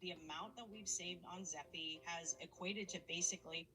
the amount that we've saved on Zephy has equated to basically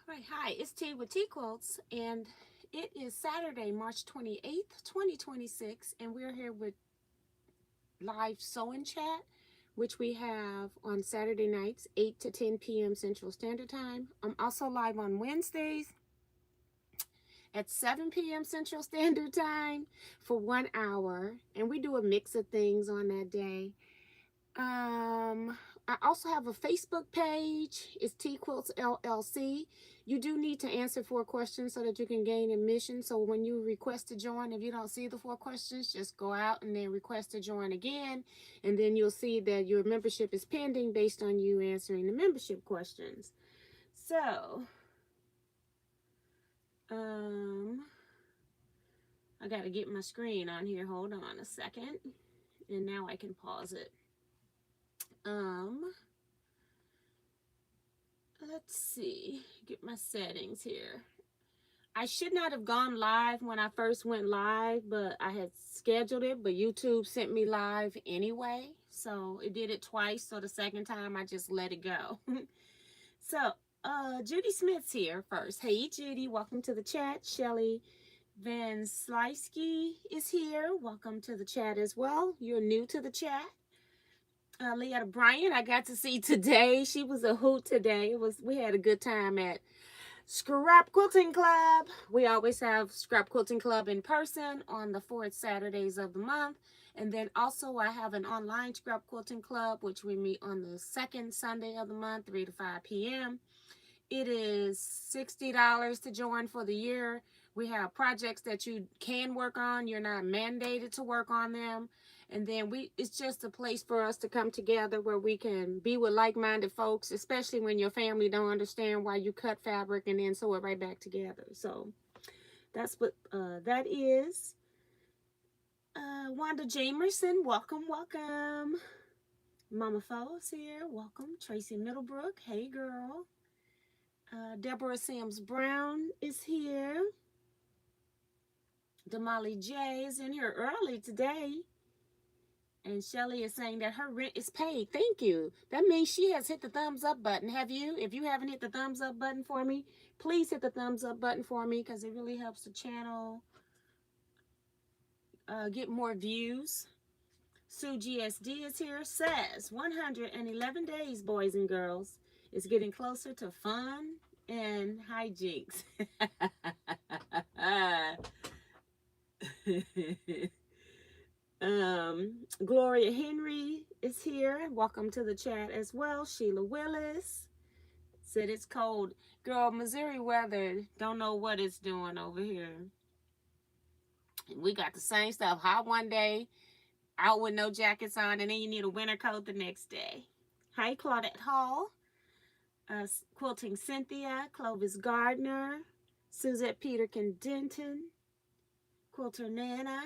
Right, hi, it's T with Teaquilts, and it is Saturday, March 28th, 2026, and we're here with live sew-in chat, which we have on Saturday nights, 8 to 10 p.m. Central Standard Time. I'm also live on Wednesdays at 7 p.m. Central Standard Time for 1 hour, and we do a mix of things on that day. I also have a Facebook page. It's Teaquilts LLC. You do need to answer 4 questions so that you can gain admission. So when you request to join, if you don't see the 4 questions, just go out and then request to join again. And then you'll see that your membership is pending based on you answering the membership questions. So, I got to get my screen on here. Hold on a second. And now I can pause it. Let's see, get my settings here. I should not have gone live when I first went live, but I had scheduled it, but YouTube sent me live anyway. So it did it twice. So the second time I just let it go. So Judy Smith's here first. Hey Judy, welcome to the chat. Shelly Van Slisky is here. Welcome to the chat as well. You're new to the chat. Leah Bryant, I got to see today. She was a hoot today. We had a good time at Scrap Quilting Club. We always have Scrap Quilting Club in person on the 4th Saturdays of the month. And then also I have an online Scrap Quilting Club, which we meet on the 2nd Sunday of the month, 3 to 5 p.m. It is $60 to join for the year. We have projects that you can work on. You're not mandated to work on them. And then it's just a place for us to come together where we can be with like-minded folks, especially when your family don't understand why you cut fabric and then sew it right back together. So that's what that is. Wanda Jamerson, welcome, welcome. Mama Fo's here, welcome. Tracy Middlebrook, hey girl. Deborah Sims Brown is here. Damali J is in here early today. And Shelly is saying that her rent is paid. Thank you. That means she has hit the thumbs up button. Have you? If you haven't hit the thumbs up button for me, please hit the thumbs up button for me because it really helps the channel get more views. Sue GSD is here. Says 111 days, boys and girls. It's getting closer to fun and hijinks. Gloria Henry is here. Welcome to the chat as well. Sheila Willis said it's cold. Girl, Missouri weather, don't know what it's doing over here. We got the same stuff. Hot one day, out with no jackets on, and then you need a winter coat the next day. Hi, Claudette Hall. Quilting Cynthia, Clovis Gardner, Suzette Peterkin Denton, Quilter Nana,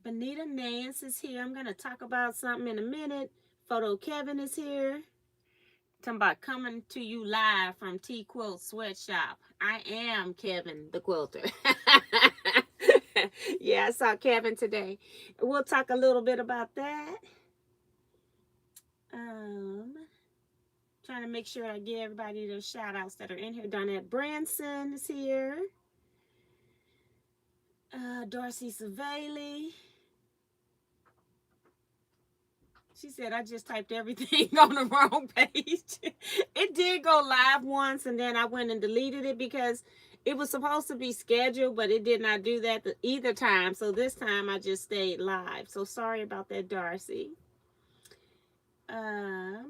Benita Nance is here. I'm going to talk about something in a minute. Photo Kevin is here. Talking about coming to you live from Teaquilts Sweatshop. I am Kevin the quilter. Yeah, I saw Kevin today. We'll talk a little bit about that. Trying to make sure I give everybody the shout outs that are in here. Donette Branson is here. Darcy Savali. She said, I just typed everything on the wrong page. It did go live once, and then I went and deleted it because it was supposed to be scheduled, but it did not do that either time. So this time I just stayed live. So sorry about that, Darcy. And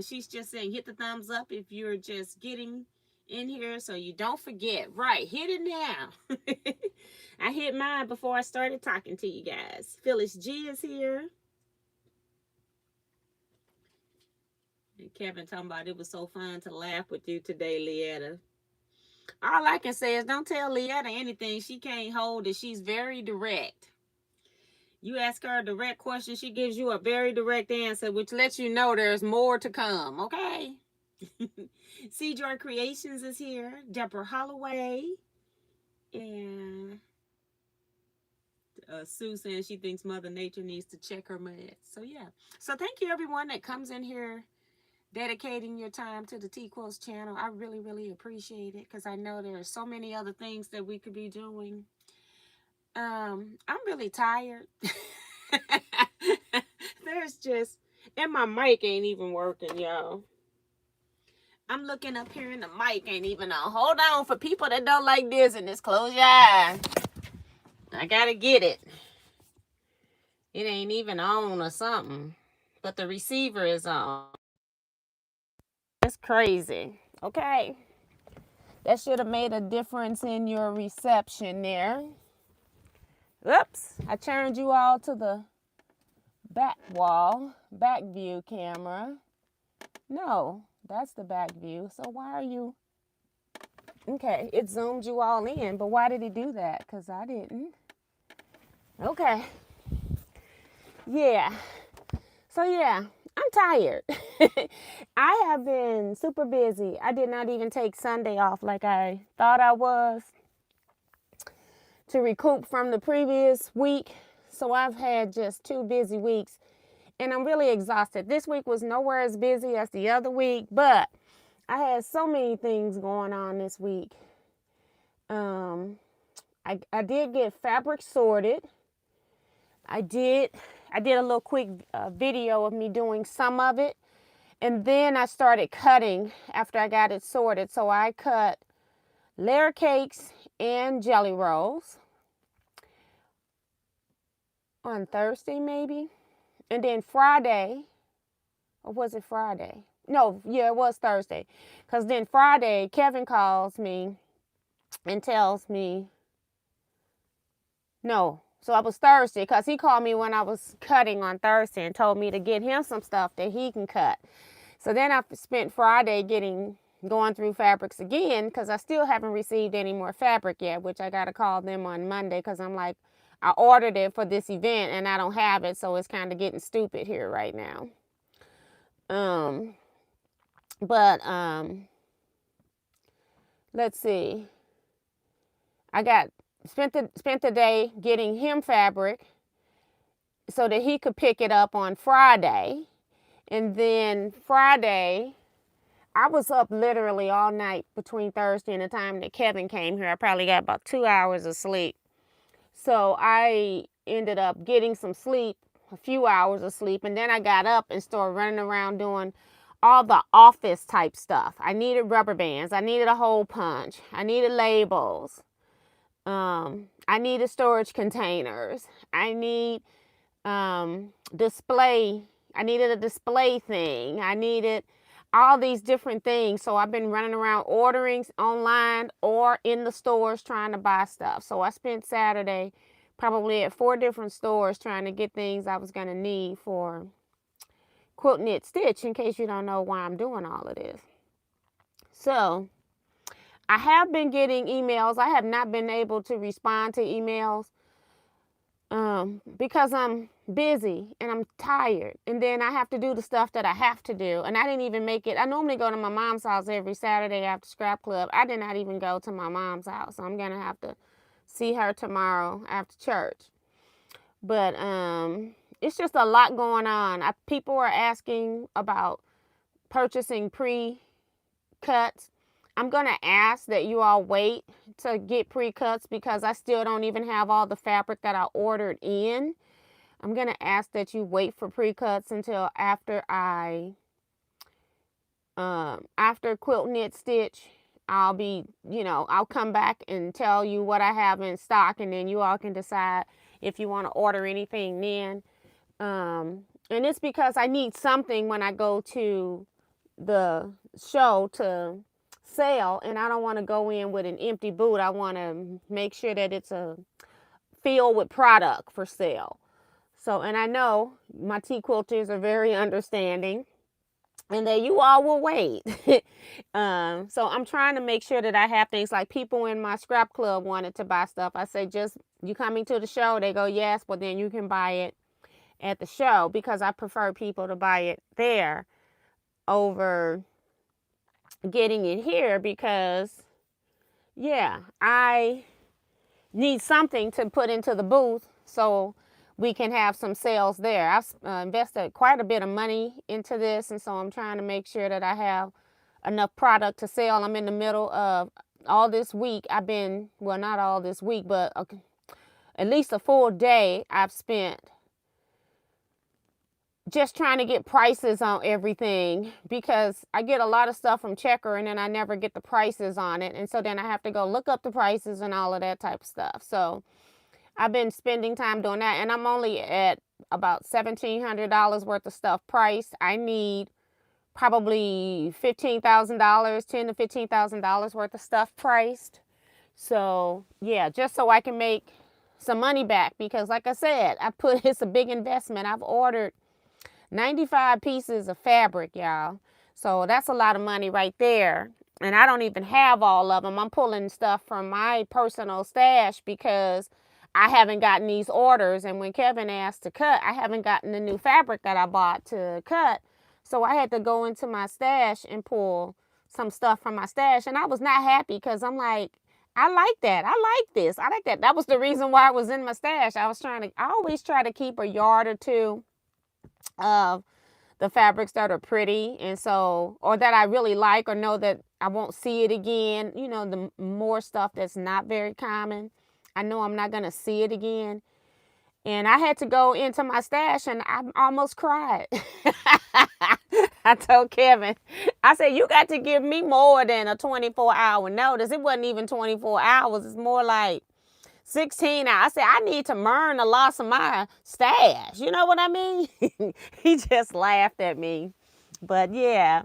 she's just saying, hit the thumbs up if you're just getting in here so you don't forget. Right, hit it now. I hit mine before I started talking to you guys. Phyllis G is here. And Kevin talking about it was so fun to laugh with you today, Leetta. All I can say is don't tell Leetta anything she can't hold it. She's very direct. You ask her a direct question, she gives you a very direct answer, which lets you know there's more to come, okay? C. Joy Creations is here. Deborah Holloway. And Sue saying she thinks Mother Nature needs to check her meds. So, yeah. So, thank you, everyone that comes in here dedicating your time to the Teaquilts channel. I really, really appreciate it because I know there are so many other things that we could be doing. I'm really tired. There's just, and my mic ain't even working, y'all. I'm looking up here and the mic ain't even on. Hold on, for people that don't like dizziness, close your eyes. I gotta get it. It ain't even on or something, but the receiver is on. That's crazy. Okay. That should have made a difference in your reception there. Oops, I turned you all to the back wall, back view camera. No, that's the back view. So why are you? Okay, it zoomed you all in, but why did it do that? Because I didn't. Okay. Yeah. So yeah, I'm tired. I have been super busy. I did not even take Sunday off like I thought I was to recoup from the previous week. So I've had just 2 busy weeks and I'm really exhausted. This week was nowhere as busy as the other week, but I had so many things going on this week. I did get fabric sorted. I did a little quick video of me doing some of it. And then I started cutting after I got it sorted. So I cut layer cakes and jelly rolls on Thursday maybe. And then Friday, or was it Friday? No, yeah, it was Thursday. Because then Friday, Kevin calls me and tells me, no. So it was Thursday because he called me when I was cutting on Thursday and told me to get him some stuff that he can cut. So then I spent Friday going through fabrics again because I still haven't received any more fabric yet, which I got to call them on Monday because I'm like, I ordered it for this event and I don't have it. So it's kind of getting stupid here right now. Let's see. I spent the day getting him fabric so that he could pick it up on Friday. And then Friday, I was up literally all night between Thursday and the time that Kevin came here. I probably got about 2 hours of sleep. So I ended up getting some sleep, a few hours of sleep. And then I got up and started running around doing all the office type stuff. I needed rubber bands. I needed a hole punch. I needed labels. I needed storage containers. I need display. I needed a display thing. I needed all these different things. So I've been running around ordering online or in the stores trying to buy stuff. So I spent Saturday probably at 4 different stores trying to get things I was going to need for quilt, knit, stitch, in case you don't know why I'm doing all of this. So I have been getting emails. I have not been able to respond to emails because I'm busy and I'm tired. And then I have to do the stuff that I have to do. And I didn't even make it. I normally go to my mom's house every Saturday after scrap club. I did not even go to my mom's house. So I'm going to have to see her tomorrow after church. But it's just a lot going on. People are asking about purchasing pre-cuts. I'm going to ask that you all wait to get pre-cuts because I still don't even have all the fabric that I ordered in. I'm going to ask that you wait for pre-cuts until after after quilt, knit, stitch. I'll come back and tell you what I have in stock, and then you all can decide if you want to order anything then. And it's because I need something when I go to the show to sell, and I don't want to go in with an empty boot. I want to make sure that it's filled with product for sale. So, and I know my Teaquilters are very understanding and that you all will wait. So I'm trying to make sure that I have things. Like people in my scrap club wanted to buy stuff. I say, just, you coming to the show? They go, yes, but then you can buy it at the show, because I prefer people to buy it there over getting it here, because yeah, I need something to put into the booth so we can have some sales there. I've invested quite a bit of money into this, and so I'm trying to make sure that I have enough product to sell. I'm in the middle of all this week. Well, not all this week, but at least a full day I've spent just trying to get prices on everything, because I get a lot of stuff from Checker and then I never get the prices on it. And so then I have to go look up the prices and all of that type of stuff. So I've been spending time doing that, and I'm only at about $1,700 worth of stuff priced. I need probably $15,000, $10,000 to $15,000 worth of stuff priced. So yeah, just so I can make some money back, because like I said, it's a big investment. I've ordered 95 pieces of fabric, y'all. So that's a lot of money right there. And I don't even have all of them. I'm pulling stuff from my personal stash because I haven't gotten these orders. And when Kevin asked to cut, I haven't gotten the new fabric that I bought to cut. So I had to go into my stash and pull some stuff from my stash. And I was not happy, because I'm like, I like that. I like this. I like that. That was the reason why I was in my stash. I always try to keep a yard or two of the fabrics that are pretty, and so, or that I really like, or know that I won't see it again. You know, the more stuff that's not very common, I know I'm not going to see it again. And I had to go into my stash and I almost cried. I told Kevin, I said, you got to give me more than a 24-hour notice. It wasn't even 24 hours. It's more like 16 hours. I said, I need to mourn the loss of my stash. You know what I mean? He just laughed at me. But yeah.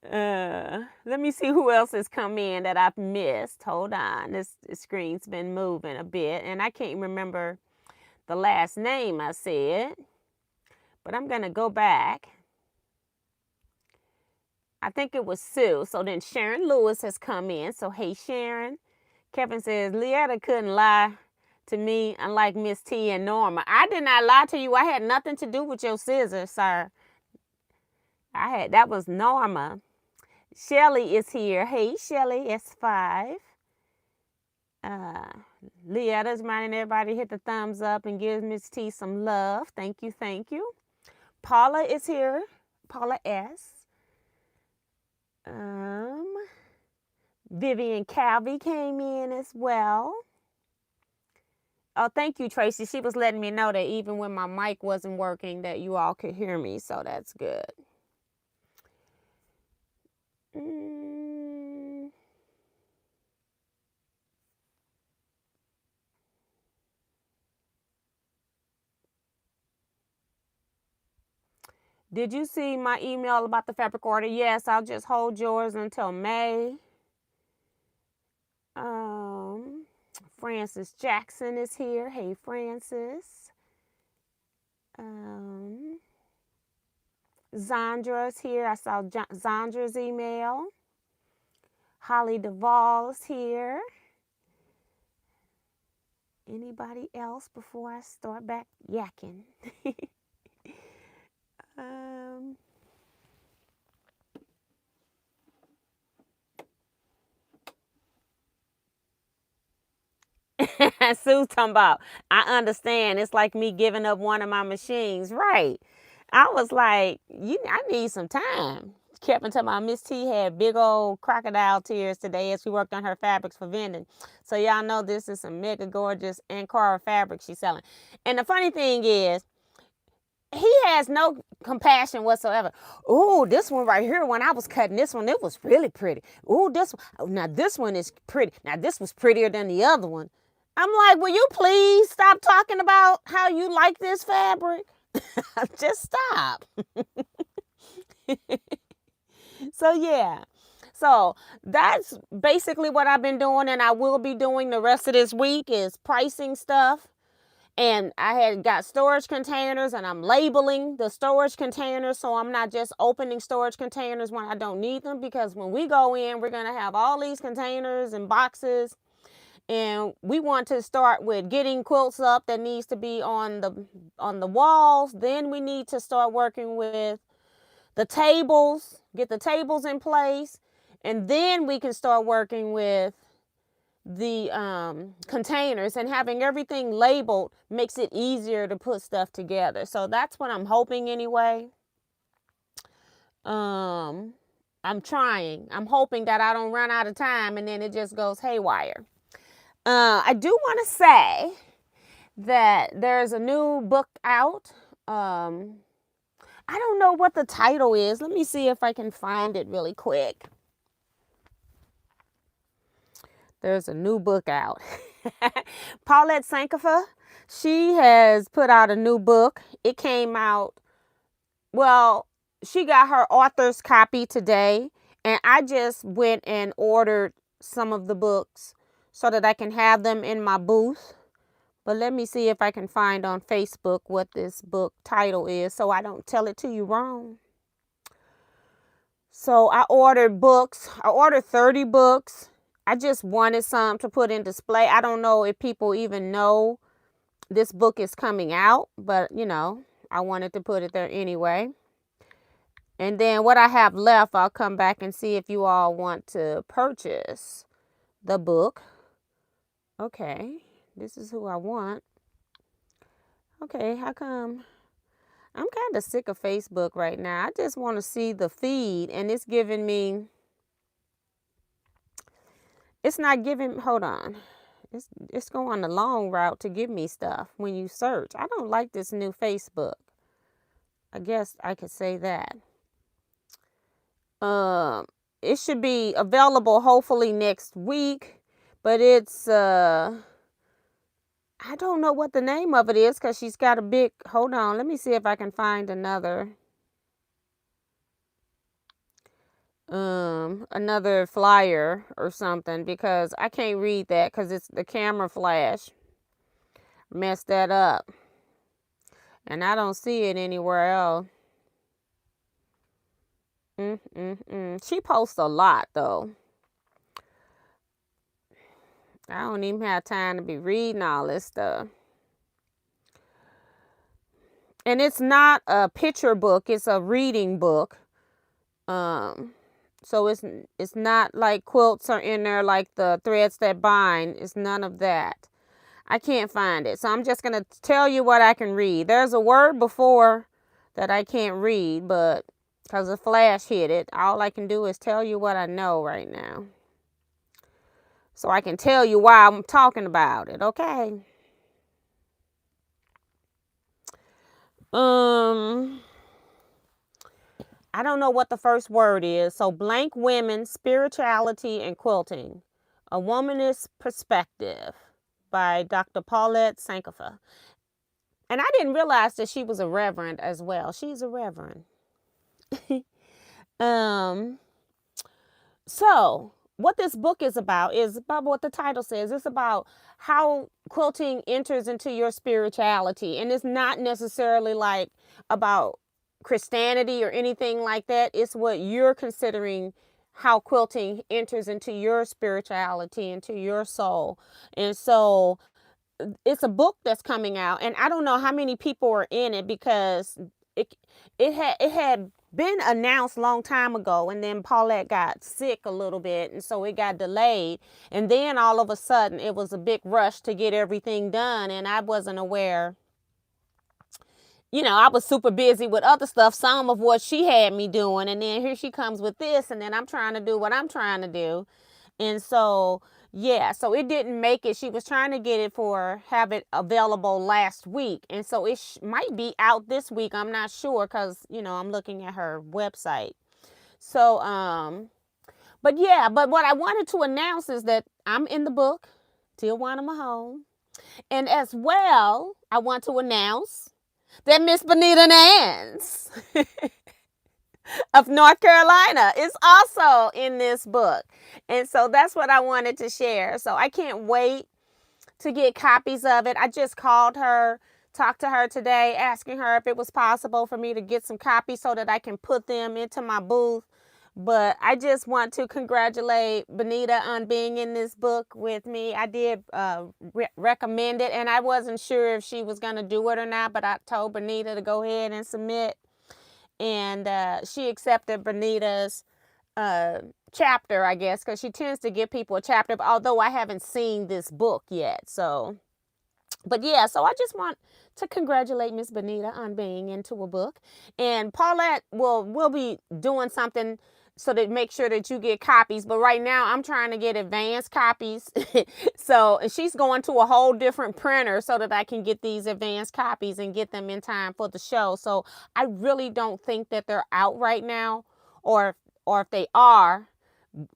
Let me see who else has come in that I've missed. Hold on. This screen's been moving a bit, and I can't remember the last name I said. But I'm going to go back. I think it was Sue. So then Sharon Lewis has come in. So hey, Sharon. Kevin says, Leetta couldn't lie to me, unlike Miss T and Norma. I did not lie to you. I had nothing to do with your scissors, sir. That was Norma. Shelly is here. Hey, Shelly, S5. Leetta's reminding everybody to hit the thumbs up and give Miss T some love. Thank you, thank you. Paula is here. Paula S. Vivian Calvey came in as well. Oh, thank you, Tracy. She was letting me know that even when my mic wasn't working, that you all could hear me, so that's good. Did you see my email about the fabric order? Yes, I'll just hold yours until May. Francis Jackson is here. Hey, Francis. Zondra's here. I saw Zondra's email. Holly Duvall's here. Anybody else before I start back yakking? Sue's talking about, I understand. It's like me giving up one of my machines. Right. I was like, I need some time. Kept until my Miss T had big old crocodile tears today as we worked on her fabrics for vending. So y'all know this is some mega gorgeous Ankara fabric she's selling. And the funny thing is, he has no compassion whatsoever. Oh, this one right here, when I was cutting this one, it was really pretty. Oh, this one, now this one is pretty. Now this was prettier than the other one. I'm like, will you please stop talking about how you like this fabric? Just stop. So yeah. So that's basically what I've been doing, and I will be doing the rest of this week is pricing stuff. And I had got storage containers, and I'm labeling the storage containers, so I'm not just opening storage containers when I don't need them, because when we go in, we're going to have all these containers and boxes, and we want to start with getting quilts up that needs to be on the walls. Then we need to start working with the tables, get the tables in place, and then we can start working with the containers, and having everything labeled makes it easier to put stuff together. So that's what I'm hoping anyway. I'm trying. I'm hoping that I don't run out of time and then it just goes haywire. I do want to say that there's a new book out. I don't know what the title is. Let me see if I can find it really quick. There's a new book out. Paulette Sankofa, she has put out a new book. It came out, well, she got her author's copy today, and I just went and ordered some of the books so that I can have them in my booth. But let me see if I can find on Facebook what this book title is so I don't tell it to you wrong. So I ordered books. I ordered 30 books. I just wanted some to put in display. I don't know if people even know this book is coming out, but I wanted to put it there anyway. And then what I have left, I'll come back and see if you all want to purchase the book. Okay, this is who I want. Okay, how come? I'm kind of sick of Facebook right now. I just want to see the feed, and it's giving me... It's not giving, hold on. It's going the long route to give me stuff when you search. I don't like this new Facebook. I guess I could say that. It should be available hopefully next week, but it's, I don't know what the name of it is because she's got a big, hold on, let me see if I can find another flyer or something, because I can't read that because it's the camera flash messed that up, and I don't see it anywhere else. She posts a lot though. I don't even have time to be reading all this stuff. And it's not a picture book, it's a reading book. So it's not like quilts are in there like the Threads That Bind. It's none of that. I can't find it. So I'm just going to tell you what I can read. There's a word before that I can't read, but because the flash hit it, all I can do is tell you what I know right now. So I can tell you why I'm talking about it, okay? Um, I don't know what the first word is. So, Blank Women, Spirituality, and Quilting. A Womanist Perspective by Dr. Paulette Sankofa. And I didn't realize that she was a reverend as well. She's a reverend. um, so, what this book is about what the title says. It's about how quilting enters into your spirituality. And it's not necessarily like about Christianity or anything like that. It's what you're considering how quilting enters into your spirituality, into your soul. And so it's a book that's coming out, and I don't know how many people are in it because it it had been announced a long time ago, and then Paulette got sick a little bit, and so it got delayed. And then all of a sudden, it was a big rush to get everything done, and I wasn't aware. I was super busy with other stuff, some of what she had me doing, and then here she comes with this, and then I'm trying to do what I'm trying to do. And so, yeah, so it didn't make it. She was trying to get it have it available last week. And so it might be out this week. I'm not sure because, I'm looking at her website. So, but yeah, but what I wanted to announce is that I'm in the book, Teajuana Mahone. And as well, I want to announce that Miss Benita Nance of North Carolina is also in this book. And so that's what I wanted to share. So I can't wait to get copies of it. I just called her, talked to her today, asking her if it was possible for me to get some copies so that I can put them into my booth. But I just want to congratulate Benita on being in this book with me. I did recommend it, and I wasn't sure if she was going to do it or not, but I told Benita to go ahead and submit. And she accepted Benita's chapter, I guess, because she tends to give people a chapter, although I haven't seen this book yet. So, but yeah, so I just want to congratulate Miss Benita on being into a book. And Paulette will be doing something so to make sure that you get copies. But right now I'm trying to get advanced copies. So she's going to a whole different printer so that I can get these advanced copies and get them in time for the show. So I really don't think that they're out right now, or if they are,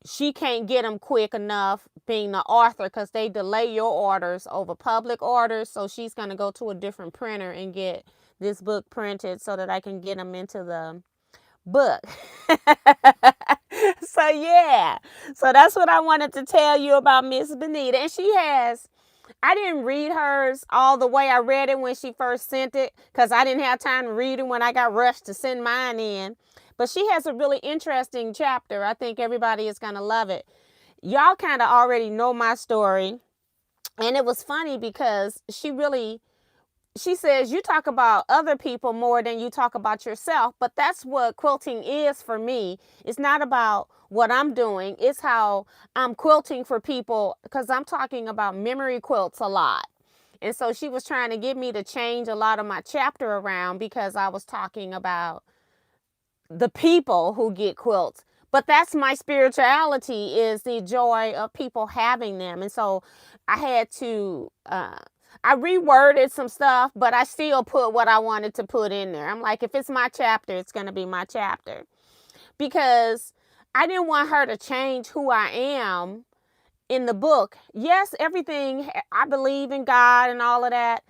she can't get them quick enough, being the author, because they delay your orders over public orders. So she's going to go to a different printer and get this book printed so that I can get them into the book. So yeah, so that's what I wanted to tell you about Miss Benita. And I didn't read hers all the way. I read it when she first sent it because I didn't have time to read it when I got rushed to send mine in. But she has a really interesting chapter. I think everybody is going to love it. Y'all kind of already know my story. And it was funny because she says you talk about other people more than you talk about yourself. But that's what quilting is for me. It's not about what I'm doing. It's how I'm quilting for people, because I'm talking about memory quilts a lot. And so she was trying to get me to change a lot of my chapter around because I was talking about the people who get quilts. But that's my spirituality, is the joy of people having them. And so I had to I reworded some stuff, but I still put what I wanted to put in there. I'm like, if it's my chapter, it's going to be my chapter, because I didn't want her to change who I am in the book. Yes, everything, I believe in God and all of that.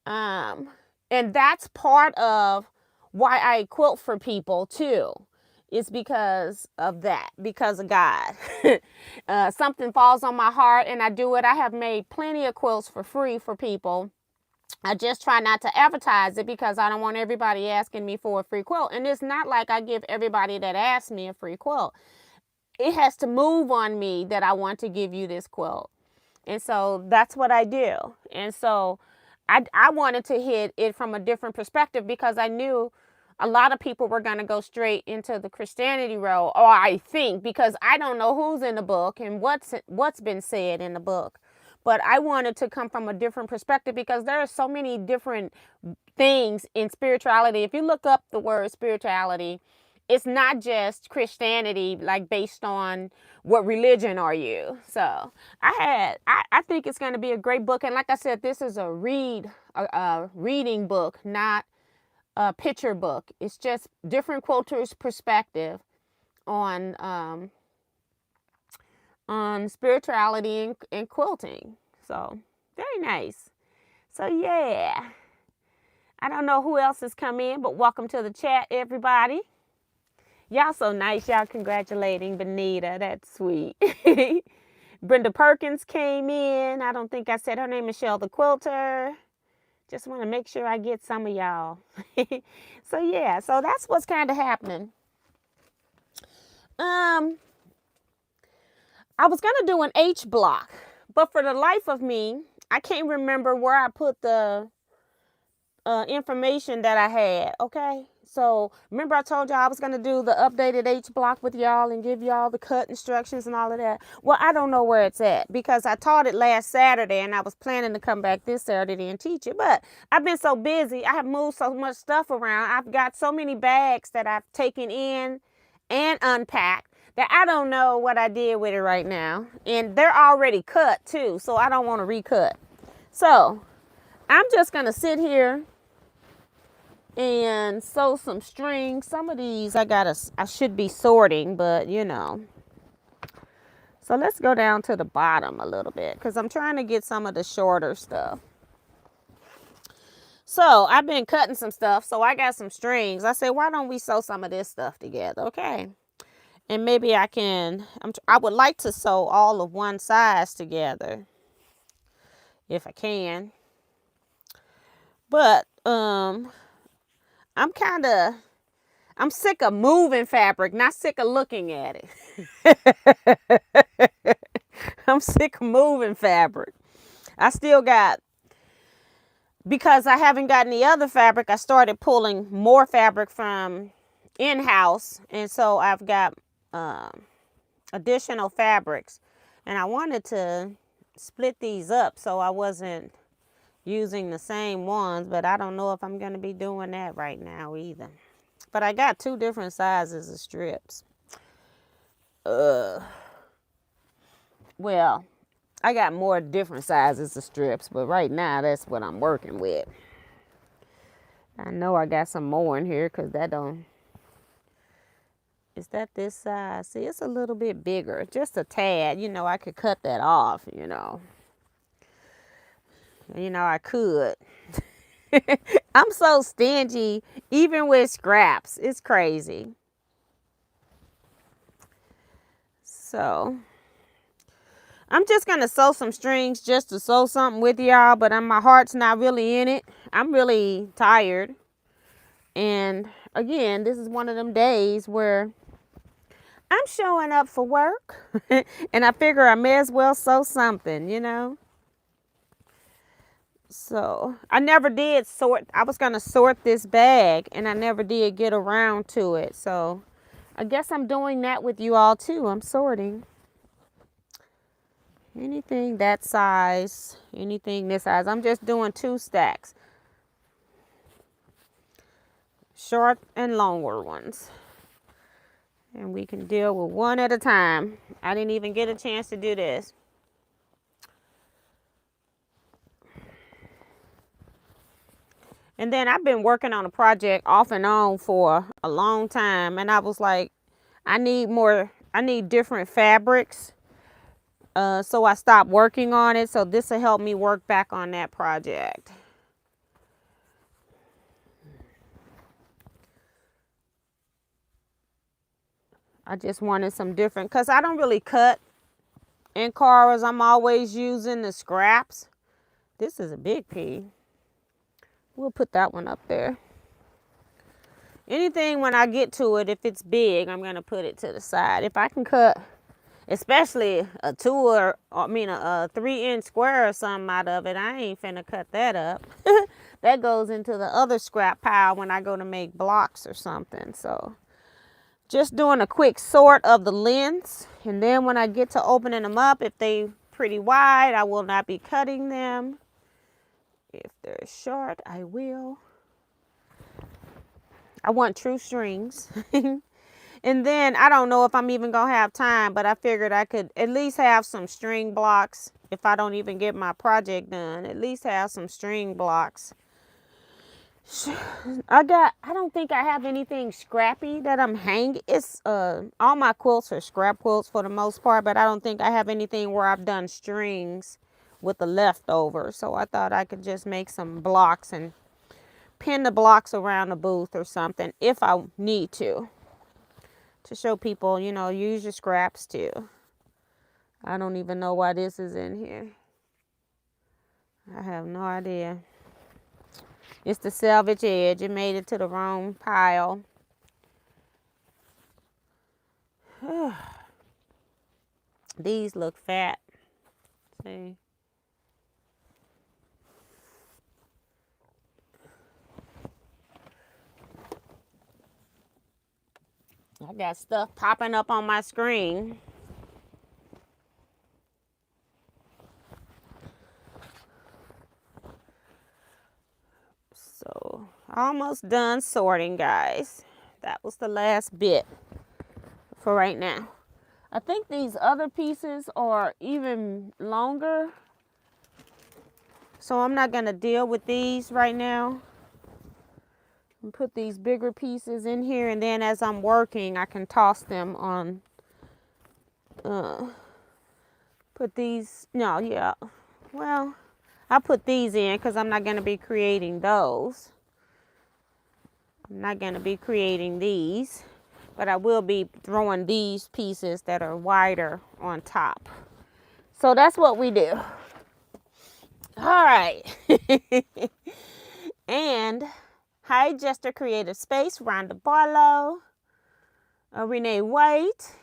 And that's part of why I quilt for people too. It's because of that, because of God. Something falls on my heart and I do it. I have made plenty of quilts for free for people. I just try not to advertise it because I don't want everybody asking me for a free quilt. And it's not like I give everybody that asks me a free quilt. It has to move on me that I want to give you this quilt. And so that's what I do. And so I wanted to hit it from a different perspective because I knew a lot of people were going to go straight into the Christianity road, or I think, because I don't know who's in the book and what's been said in the book. But I wanted to come from a different perspective because there are so many different things in spirituality. If you look up the word spirituality, it's not just Christianity, like based on what religion are you. So I think it's going to be a great book. And like I said, this is a reading book, not picture book. It's just different quilters' perspective on spirituality and quilting. So very nice. So yeah, I don't know who else has come in, but welcome to the chat, everybody. Y'all so nice. Y'all congratulating Benita. That's sweet. Brenda Perkins came in. I don't think I said her name. Michelle the Quilter. Just want to make sure I get some of y'all. So yeah, so that's what's kind of happening. I was going to do an H block, but for the life of me, I can't remember where I put the information that I had. Okay. So remember I told y'all I was going to do the updated H block with y'all and give y'all the cut instructions and all of that. Well, I don't know where it's at because I taught it last Saturday and I was planning to come back this Saturday and teach it. But I've been so busy. I have moved so much stuff around. I've got so many bags that I've taken in and unpacked that I don't know what I did with it right now. And they're already cut too. So I don't want to recut. So I'm just going to sit here and sew some strings. Some of these I should be sorting, but you know. So let's go down to the bottom a little bit because I'm trying to get some of the shorter stuff. So I've been cutting some stuff. So I got some strings. I said, why don't we sew some of this stuff together? Okay. And maybe I would like to sew all of one size together if I can. But, I'm sick of moving fabric, not sick of looking at it. I'm sick of moving fabric. I still got, because I haven't gotten the other fabric, I started pulling more fabric from in-house. And so I've got additional fabrics. And I wanted to split these up so I wasn't using the same ones, but I don't know if I'm going to be doing that right now either. But I got 2 different sizes of strips. Well, I got more different sizes of strips, but right now that's what I'm working with. I know I got some more in here because that don't... Is that this size? See, it's a little bit bigger, just a tad. You know, I could cut that off, you know. You know, I could. I'm so stingy, even with scraps. It's crazy. So, I'm just going to sew some strings just to sew something with y'all, but my heart's not really in it. I'm really tired. And again, this is one of them days where I'm showing up for work. And I figure I may as well sew something, you know. So I never did sort. I was going to sort this bag and I never did get around to it. So I guess I'm doing that with you all too. I'm sorting. Anything that size, anything this size. I'm just doing 2 stacks. Short and longer ones. And we can deal with one at a time. I didn't even get a chance to do this. And then I've been working on a project off and on for a long time. And I was like, I need different fabrics. So I stopped working on it. So this will help me work back on that project. I just wanted some different, because I don't really cut in Cara's. I'm always using the scraps. This is a big piece. We'll put that one up there. Anything when I get to it, if it's big, I'm going to put it to the side. If I can cut, especially a 3-inch square or something out of it, I ain't finna cut that up. That goes into the other scrap pile when I go to make blocks or something. So just doing a quick sort of the lengths. And then when I get to opening them up, if they pretty wide, I will not be cutting them. If they're short, I will. I want true strings. And then I don't know if I'm even going to have time, but I figured I could at least have some string blocks. If I don't even get my project done, at least have some string blocks I don't think I have anything scrappy that I'm hanging. It's all my quilts are scrap quilts for the most part, but I don't think I have anything where I've done strings with the leftover. So I thought I could just make some blocks and pin the blocks around the booth or something if I need to show people, you know, use your scraps too. I don't even know why this is in here. I have no idea. It's the selvage edge. It made it to the wrong pile. These look fat. See? I got stuff popping up on my screen. So, almost done sorting, guys. That was the last bit for right now. I think these other pieces are even longer. So I'm not going to deal with these right now. And put these bigger pieces in here, and then as I'm working, I can toss them on. Put these, no, yeah. Well, I'll put these in because I'm not going to be creating those. I'm not going to be creating these, but I will be throwing these pieces that are wider on top. So that's what we do. All right. And Hi Jester Creative Space, Rhonda Barlow, Renee White.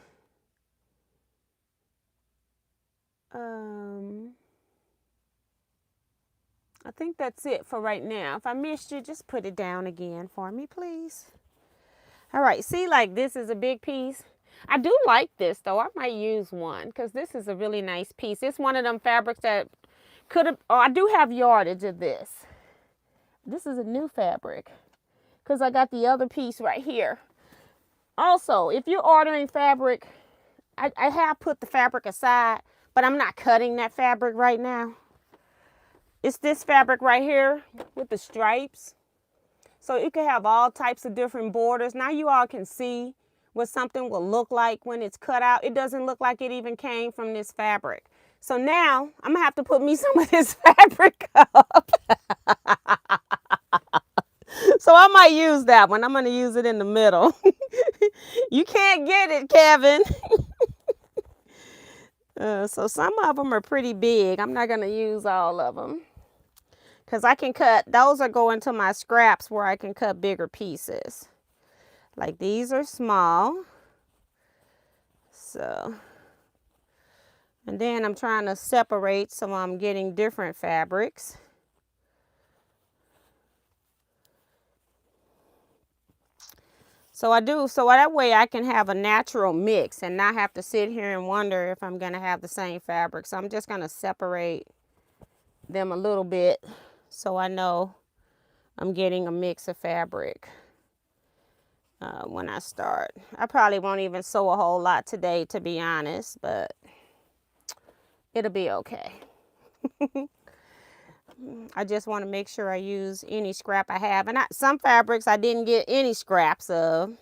I think that's it for right now. If I missed you, just put it down again for me, please. All right, see, like this is a big piece. I do like this, though. I might use one because this is a really nice piece. It's one of them fabrics that could have, I do have yardage of this. This is a new fabric because I got the other piece right here. Also, if you're ordering fabric, I have put the fabric aside, but I'm not cutting that fabric right now. It's this fabric right here with the stripes. So it can have all types of different borders. Now you all can see what something will look like when it's cut out. It doesn't look like it even came from this fabric. So now I'm gonna have to put me some of this fabric up. So I might use that one. I'm gonna use it in the middle. You can't get it, Kevin. So some of them are pretty big. I'm not gonna use all of them. Because I can cut, those are going to my scraps where I can cut bigger pieces. Like these are small. So, and then I'm trying to separate, so I'm getting different fabrics. So that way I can have a natural mix and not have to sit here and wonder if I'm going to have the same fabric. So I'm just going to separate them a little bit so I know I'm getting a mix of fabric when I start. I probably won't even sew a whole lot today, to be honest, but it'll be okay. I just want to make sure I use any scrap I have. And some fabrics I didn't get any scraps of.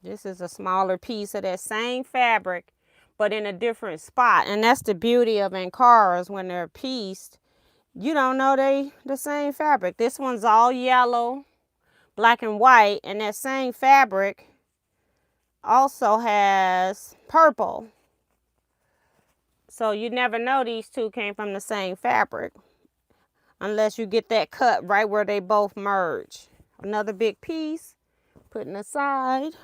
This is a smaller piece of that same fabric, but in a different spot. And that's the beauty of Ankaras when they're pieced. You don't know they the same fabric. This one's all yellow, black and white, and that same fabric also has purple. So you never know these two came from the same fabric unless you get that cut right where they both merge. Another big piece, putting aside.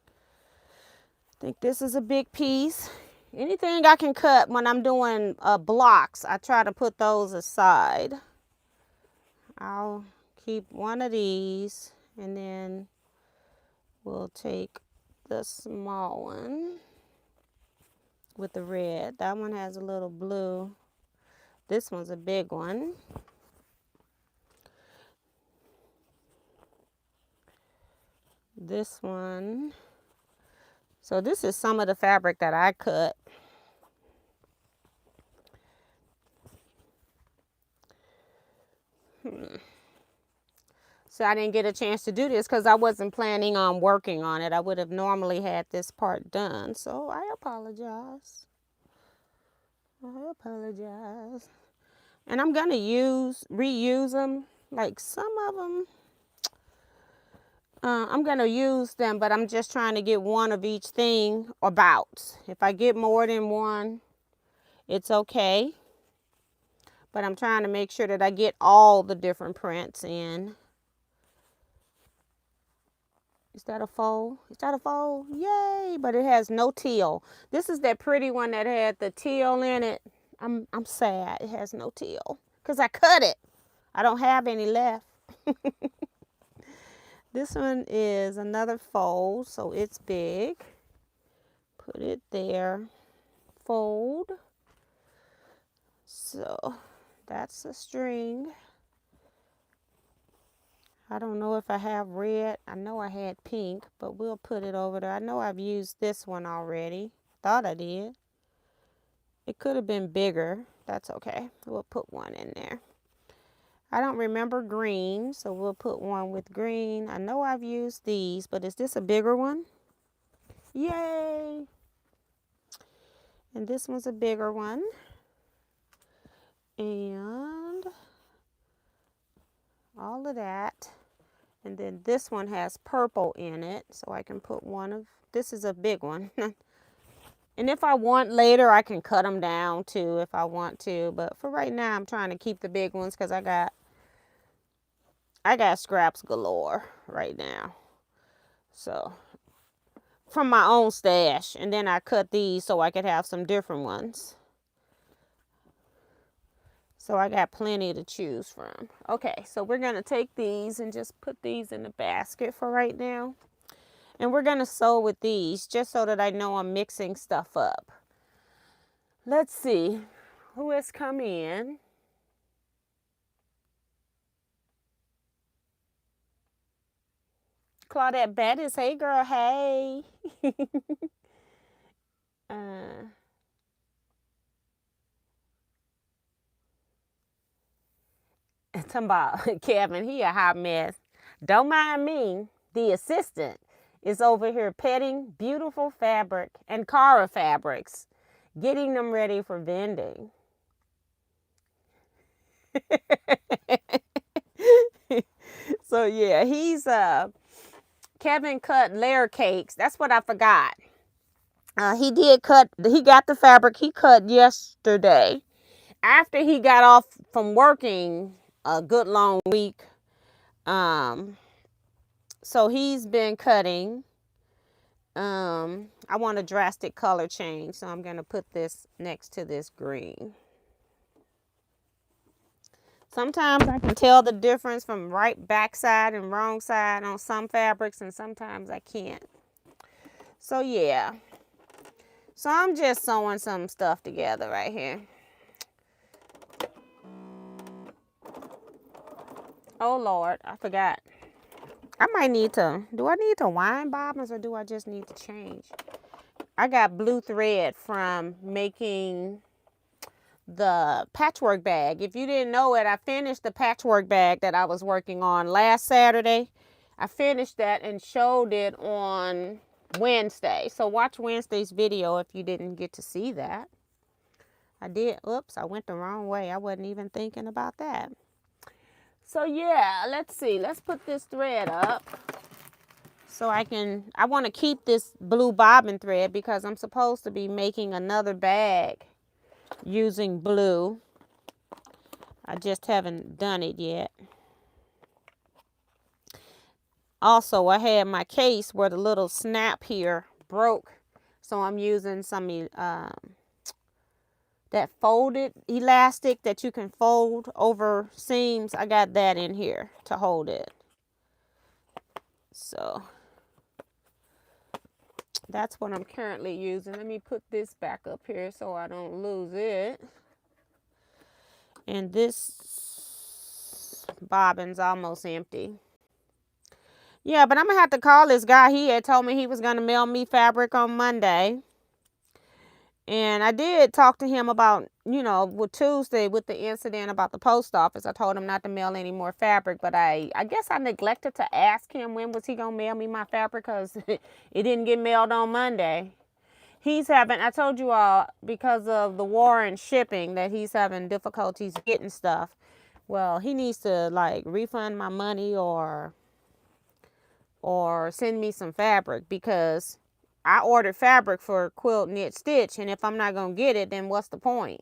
I think this is a big piece. Anything I can cut when I'm doing blocks, I try to put those aside. I'll keep one of these, and then we'll take the small one with the red. That one has a little blue. This one's a big one. This one. So this is some of the fabric that I cut. So I didn't get a chance to do this because I wasn't planning on working on it. I would have normally had this part done. So I apologize. I apologize. And I'm going to reuse them. Like some of them, I'm going to use them, but I'm just trying to get one of each thing about. If I get more than one, it's okay. But I'm trying to make sure that I get all the different prints in. Is that a fold? Is that a fold? Yay! But it has no teal. This is that pretty one that had the teal in it. I'm sad it has no teal because I cut it. I don't have any left. This one is another fold, so it's big. Put it there. Fold. So that's a string. I don't know if I have red. I know I had pink, but we'll put it over there. I know I've used this one already. Thought I did. It could have been bigger. That's okay. We'll put one in there. I don't remember green, so we'll put one with green. I know I've used these, but is this a bigger one? Yay! And this one's a bigger one. And all of that. And then this one has purple in it, so I can put one of, this is a big one. And if I want later, I can cut them down too if I want to. But for right now, I'm trying to keep the big ones because I got scraps galore right now. So, from my own stash. And then I cut these so I could have some different ones. So I got plenty to choose from. Okay, so we're going to take these and just put these in the basket for right now. And we're going to sew with these just so that I know I'm mixing stuff up. Let's see who has come in. Claudette Bettis, hey girl, hey. Talking about Kevin, he a hot mess. Don't mind me, the assistant is over here petting beautiful fabric and Cara fabrics, getting them ready for vending. So yeah, he's Kevin cut layer cakes. That's what I forgot. He got the fabric he cut yesterday after he got off from working a good long week. So he's been cutting. I want a drastic color change, so I'm going to put this next to this green. Sometimes I can tell the difference from right backside and wrong side on some fabrics, and sometimes I can't. So yeah. So I'm just sewing some stuff together right here. Oh Lord, I forgot. I might need to, do I need to wind bobbins or do I just need to change? I got blue thread from making the patchwork bag. If you didn't know it, I finished the patchwork bag that I was working on last Saturday. I finished that and showed it on Wednesday. So watch Wednesday's video if you didn't get to see that. I did. Oops, I went the wrong way. I wasn't even thinking about that. So yeah, let's see. Let's put this thread up. So I want to keep this blue bobbin thread because I'm supposed to be making another bag using blue. I just haven't done it yet. Also, I had my case where the little snap here broke. So I'm using some that folded elastic that you can fold over seams. I got that in here to hold it. So that's what I'm currently using. Let me put this back up here so I don't lose it. And this bobbin's almost empty. Yeah, but I'm going to have to call this guy. He had told me he was going to mail me fabric on Monday. And I did talk to him about, you know, with Tuesday with the incident about the post office. I told him not to mail any more fabric, but I guess I neglected to ask him when was he going to mail me my fabric, because it didn't get mailed on Monday. He's having, I told you all, because of the war and shipping, that he's having difficulties getting stuff. Well, he needs to like refund my money or send me some fabric, because I ordered fabric for quilt, knit, stitch, and if I'm not going to get it, then what's the point?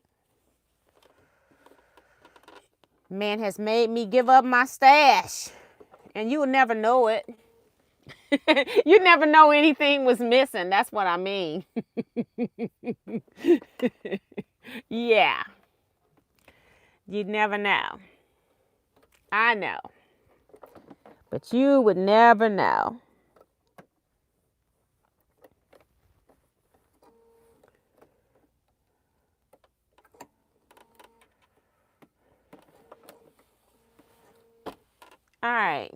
Man has made me give up my stash, and you will never know it. You never know anything was missing. That's what I mean. Yeah. You'd never know. I know. But you would never know. All right.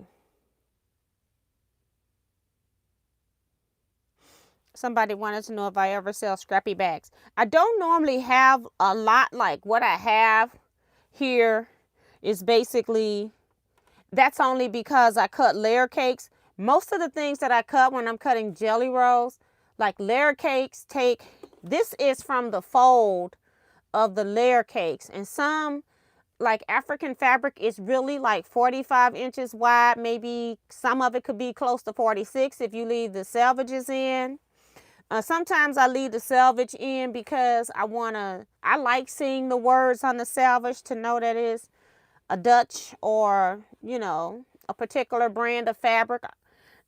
Somebody wanted to know if I ever sell scrappy bags. I don't normally have a lot. Like what I have here is basically, that's only because I cut layer cakes. Most of the things that I cut when I'm cutting jelly rolls, like layer cakes, this is from the fold of the layer cakes. And some, like African fabric, is really like 45 inches wide. Maybe some of it could be close to 46 if you leave the selvages in. Sometimes I leave the selvage in because I like seeing the words on the selvage to know that it's a Dutch or, you know, a particular brand of fabric.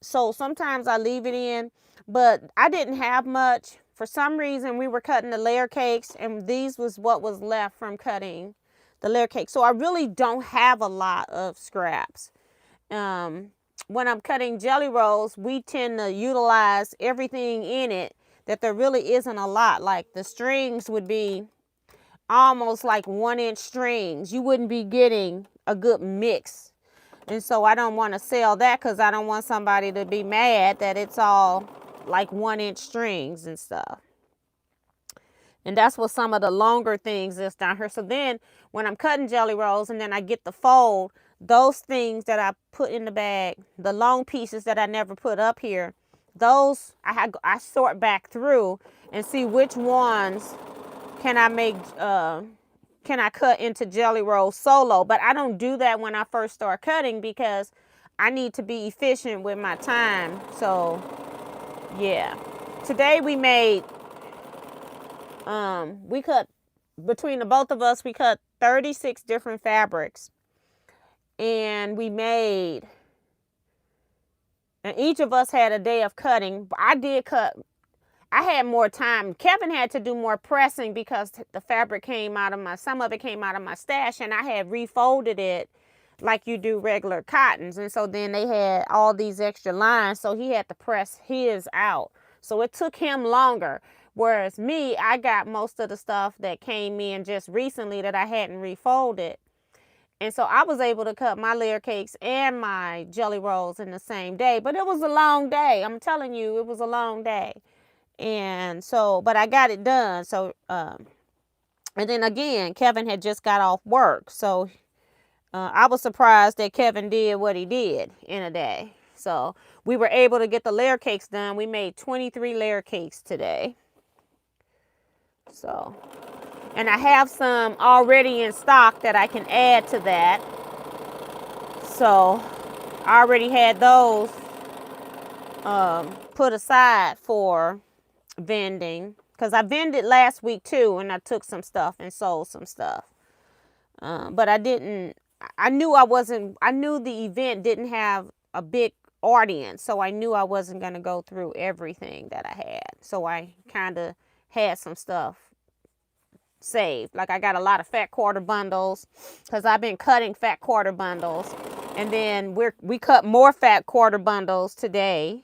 So sometimes I leave it in, but I didn't have much. For some reason, we were cutting the layer cakes, and these was what was left from cutting the layer cake. So I really don't have a lot of scraps. When I'm cutting jelly rolls, we tend to utilize everything in it, that there really isn't a lot. Like the strings would be almost like 1-inch strings. You wouldn't be getting a good mix. And so I don't want to sell that, because I don't want somebody to be mad that it's all like 1-inch strings and stuff. And that's what some of the longer things is down here. So then when I'm cutting jelly rolls and then I get the fold, those things that I put in the bag, the long pieces that I never put up here, those I sort back through and see which ones can I cut into jelly rolls solo. But I don't do that when I first start cutting, because I need to be efficient with my time. So yeah, today we made we cut, between the both of us, we cut 36 different fabrics, and and each of us had a day of cutting. I had more time. Kevin had to do more pressing because the fabric came out of some of it came out of my stash, and I had refolded it like you do regular cottons. And so then they had all these extra lines, so he had to press his out. So it took him longer. Whereas me, I got most of the stuff that came in just recently that I hadn't refolded. And so I was able to cut my layer cakes and my jelly rolls in the same day. But it was a long day. I'm telling you, it was a long day. And so, but I got it done. So, and then again, Kevin had just got off work. So I was surprised that Kevin did what he did in a day. So we were able to get the layer cakes done. We made 23 layer cakes today. So, and I have some already in stock that I can add to that. So I already had those put aside for vending, because I vended last week too, and I took some stuff and sold some stuff. But I knew the event didn't have a big audience, so I knew I wasn't going to go through everything that I had. So I kind of had some stuff saved. Like I got a lot of fat quarter bundles, because I've been cutting fat quarter bundles, and then we cut more fat quarter bundles today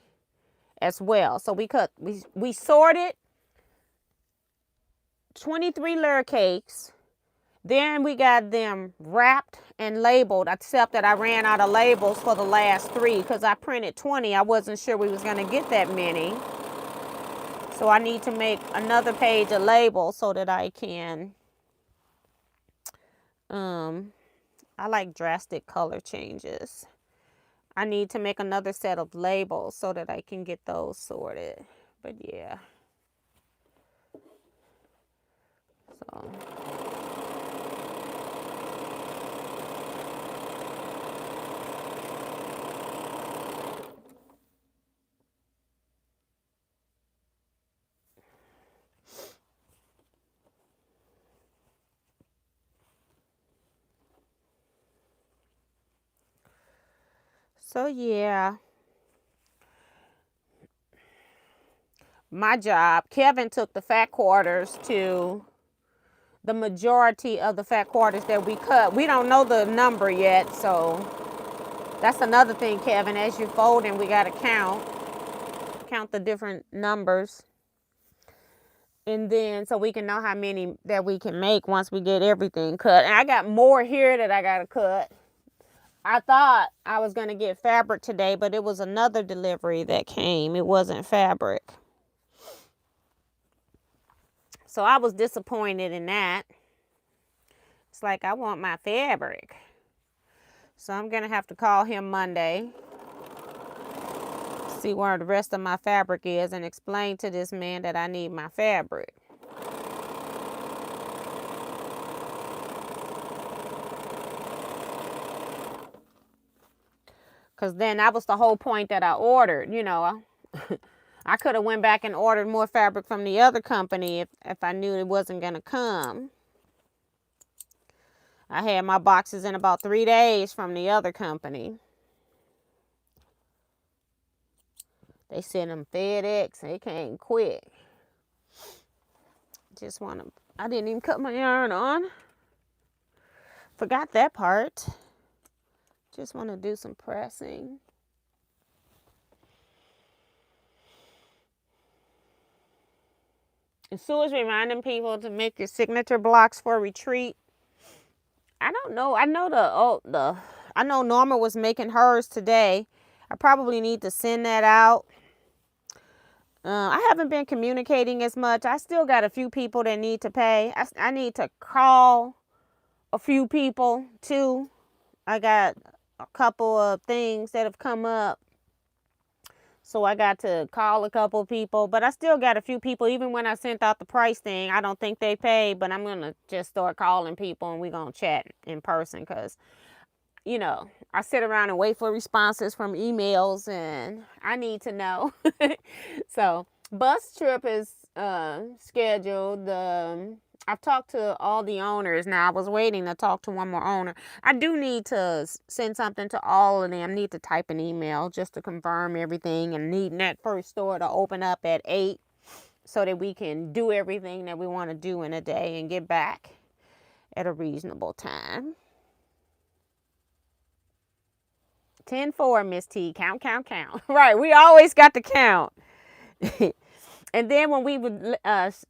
as well. So we sorted 23 layer cakes. Then we got them wrapped and labeled, except that I ran out of labels for the last 3 because I printed 20. I wasn't sure we was going to get that many. So I need to make another page of labels so that I can, I like drastic color changes. I need to make another set of labels so that I can get those sorted. But yeah. So. So yeah. My job, Kevin took the fat quarters to the majority of the fat quarters that we cut. We don't know the number yet, so that's another thing, Kevin. As you're folding, we got to count the different numbers. And then so we can know how many that we can make once we get everything cut. And I got more here that I got to cut. I thought I was going to get fabric today, but it was another delivery that came. It wasn't fabric. So I was disappointed in that. It's like, I want my fabric. So I'm going to have to call him Monday, see where the rest of my fabric is, and explain to this man that I need my fabric. Because then that was the whole point that I ordered, you know. I could have went back and ordered more fabric from the other company if I knew it wasn't going to come. I had my boxes in about 3 days from the other company. They sent them FedEx. They came quick. Just want to, I didn't even cut my yarn on. Forgot that part. Just want to do some pressing. And Sue is reminding people to make your signature blocks for retreat. I don't know. I know Norma was making hers today. I probably need to send that out. I haven't been communicating as much. I still got a few people that need to pay. I need to call a few people too. I got a couple of things that have come up. So I got to call a couple people, but I still got a few people. Even when I sent out the price thing, I don't think they paid, but I'm going to just start calling people and we're going to chat in person because, you know, I sit around and wait for responses from emails and I need to know. So bus trip is scheduled. I've talked to all the owners. Now I was waiting to talk to one more owner. I do need to send something to all of them. Need to type an email just to confirm everything and needing that first store to open up at 8 so that we can do everything that we want to do in a day and get back at a reasonable time. 10-4, Miss T. Count. Right, we always got to count. And then when we were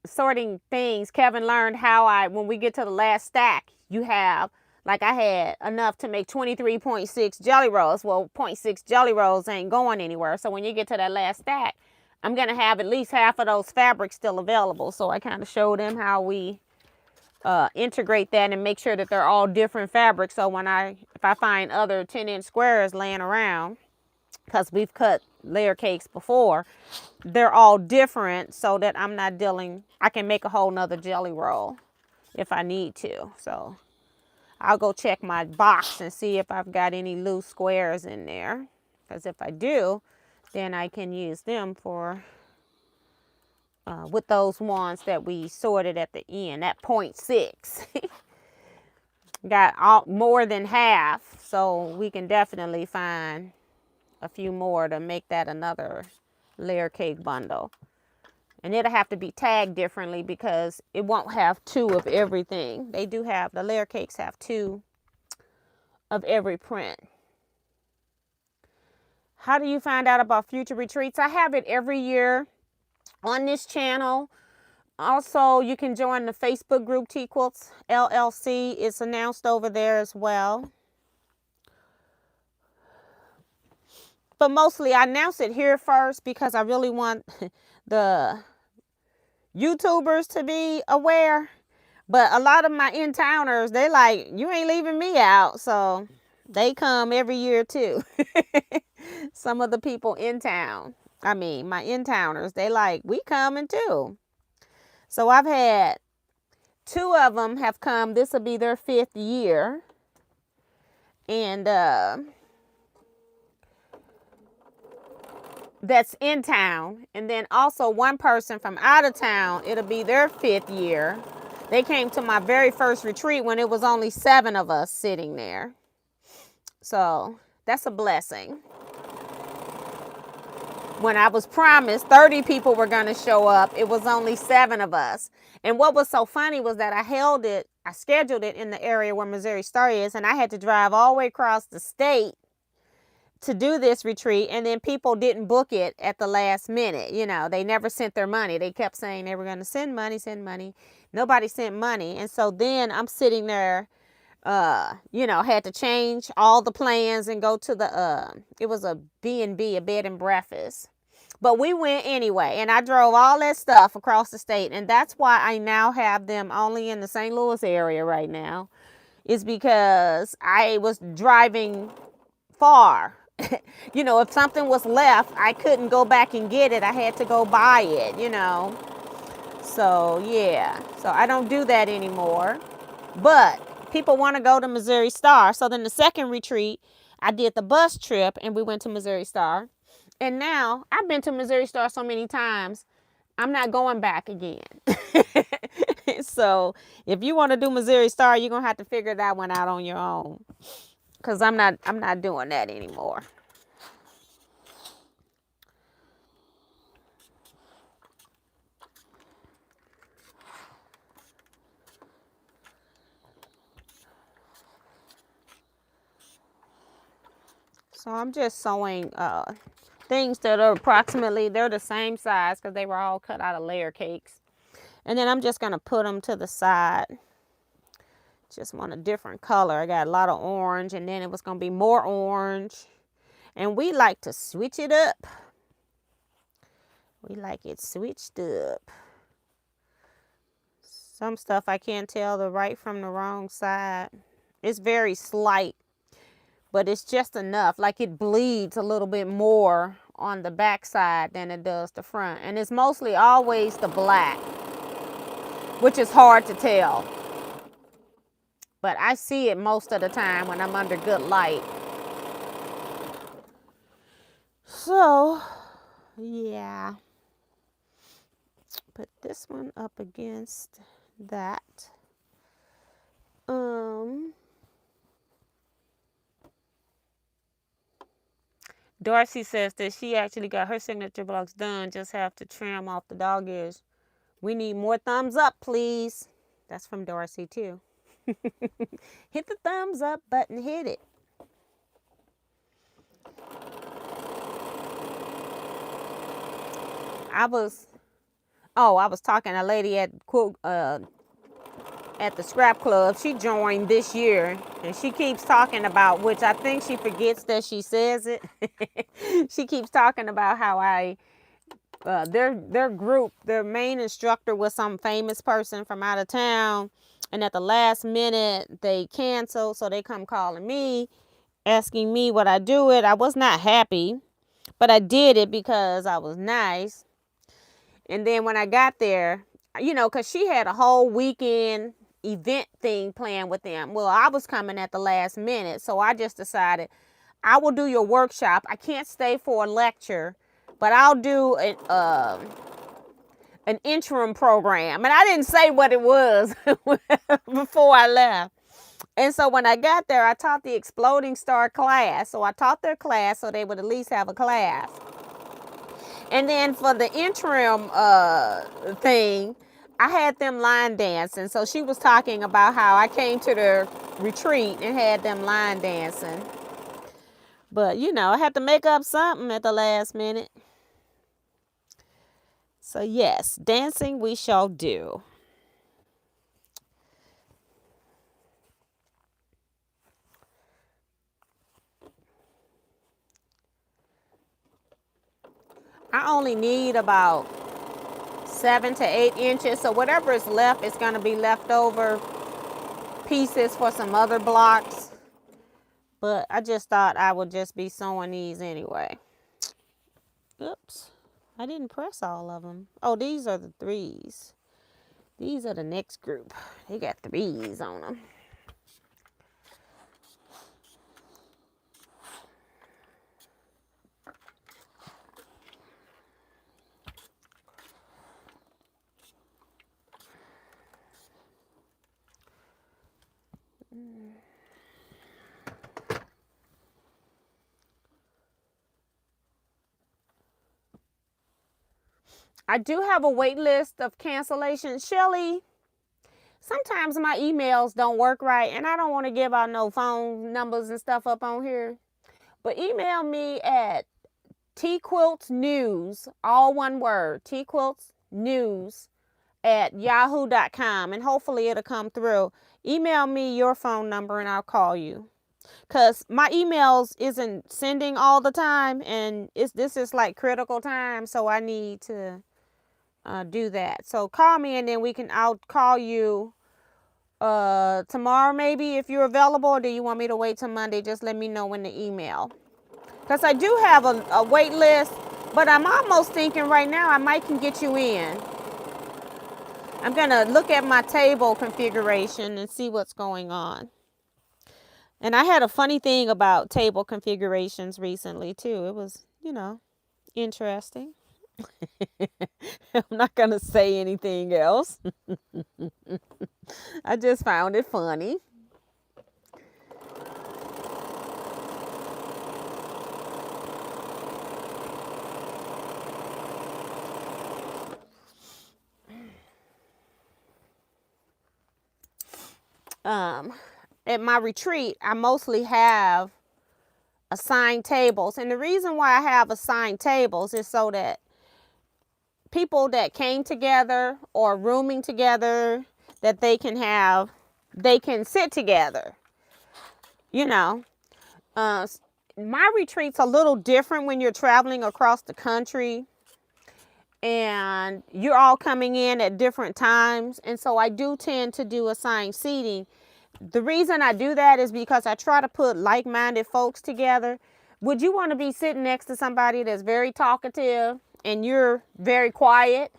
sorting things, Kevin learned how when we get to the last stack, you have, like I had enough to make 23.6 jelly rolls. Well, 0.6 jelly rolls ain't going anywhere. So when you get to that last stack, I'm going to have at least half of those fabrics still available. So I kind of showed them how we integrate that and make sure that they're all different fabrics. So if I find other 10-inch squares laying around, because we've cut layer cakes before, they're all different so that I'm not I can make a whole nother jelly roll if I need to. So I'll go check my box and see if I've got any loose squares in there, because if I do, then I can use them for with those ones that we sorted at the end, that 0.6. Got more than half, so we can definitely find a few more to make that another layer cake bundle. And it'll have to be tagged differently because it won't have 2 of everything. They do have, the layer cakes have 2 of every print. How do you find out about future retreats? I have it every year on this channel. Also, you can join the Facebook group Teaquilts LLC. It's announced over there as well. But mostly I announce it here first because I really want the YouTubers to be aware. But a lot of my in-towners, they like, you ain't leaving me out. So they come every year too. Some of the people in town, I mean, my in-towners, they like, we coming too. So I've had 2 of them have come. This will be their 5th year. And that's in town. And then also one person from out of town, it'll be their 5th year. They came to my very first retreat when it was only 7 of us sitting there. So that's a blessing. When I was promised 30 people were going to show up, it was only 7 of us. And what was so funny was that I scheduled it in the area where Missouri Star is, and I had to drive all the way across the state to do this retreat, and then people didn't book it at the last minute. You know, they never sent their money. They kept saying they were going to send money. Nobody sent money. And so then I'm sitting there, had to change all the plans and go to it was a B&B, a bed and breakfast. But we went anyway, and I drove all that stuff across the state, and that's why I now have them only in the St. Louis area right now, is because I was driving far. If something was left, I couldn't go back and get it. I had to go buy it, So, yeah. So I don't do that anymore. But people want to go to Missouri Star. So then the second retreat, I did the bus trip, and we went to Missouri Star. And now I've been to Missouri Star so many times, I'm not going back again. So if you want to do Missouri Star, you're going to have to figure that one out on your own. Because I'm not doing that anymore. So I'm just sewing things that are they're the same size because they were all cut out of layer cakes. And then I'm just going to put them to the side. Just want a different color. I got a lot of orange, and then it was going to be more orange. And we like to switch it up. We like it switched up. Some stuff I can't tell the right from the wrong side. It's very slight, but it's just enough. Like it bleeds a little bit more on the back side than it does the front. And it's mostly always the black, which is hard to tell. But I see it most of the time when I'm under good light. So, yeah. Put this one up against that. Darcy says that she actually got her signature blocks done. Just have to trim off the dog ears. We need more thumbs up, please. That's from Darcy, too. Hit the thumbs up button. Hit it. I was talking to a lady at the scrap club. She joined this year, and she keeps talking about, which I think she forgets that she says it. She keeps talking about how their group, their main instructor was some famous person from out of town, and at the last minute they canceled, so they come calling me, asking me would I do it. I was not happy, but I did it because I was nice. And then when I got there, because she had a whole weekend event thing planned with them. Well, I was coming at the last minute, so I just decided I will do your workshop. I can't stay for a lecture, but I'll do an interim program. And I didn't say what it was before I left. And so when I got there, I taught the Exploding Star class. So I taught their class so they would at least have a class. And then for the interim thing, I had them line dancing. So she was talking about how I came to the retreat and had them line dancing. But, I had to make up something at the last minute. So, yes, dancing we shall do. I only need about 7 to 8 inches. So whatever is left is going to be leftover pieces for some other blocks. But I just thought I would just be sewing these anyway. Oops. I didn't press all of them. Oh, these are the 3s. These are the next group. They got 3s on them. I do have a wait list of cancellations. Shelly, sometimes my emails don't work right, and I don't want to give out no phone numbers and stuff up on here. But email me at Teaquilts News, all one word, Teaquilts News at yahoo.com, and hopefully it'll come through. Email me your phone number and I'll call you. Because my emails isn't sending all the time, and this is like critical time, so I need to do that. So call me, and then I'll call you tomorrow maybe if you're available, or do you want me to wait till Monday? Just let me know when the email. Because I do have a wait list, but I'm almost thinking right now I might can get you in. I'm going to look at my table configuration and see what's going on. And I had a funny thing about table configurations recently too. It was, interesting. I'm not going to say anything else. I just found it funny. At my retreat, I mostly have assigned tables. And the reason why I have assigned tables is so that people that came together or rooming together, that they can sit together. My retreat's a little different when you're traveling across the country and you're all coming in at different times. And so I do tend to do assigned seating. The reason I do that is because I try to put like-minded folks together. Would you want to be sitting next to somebody that's very talkative and you're very quiet?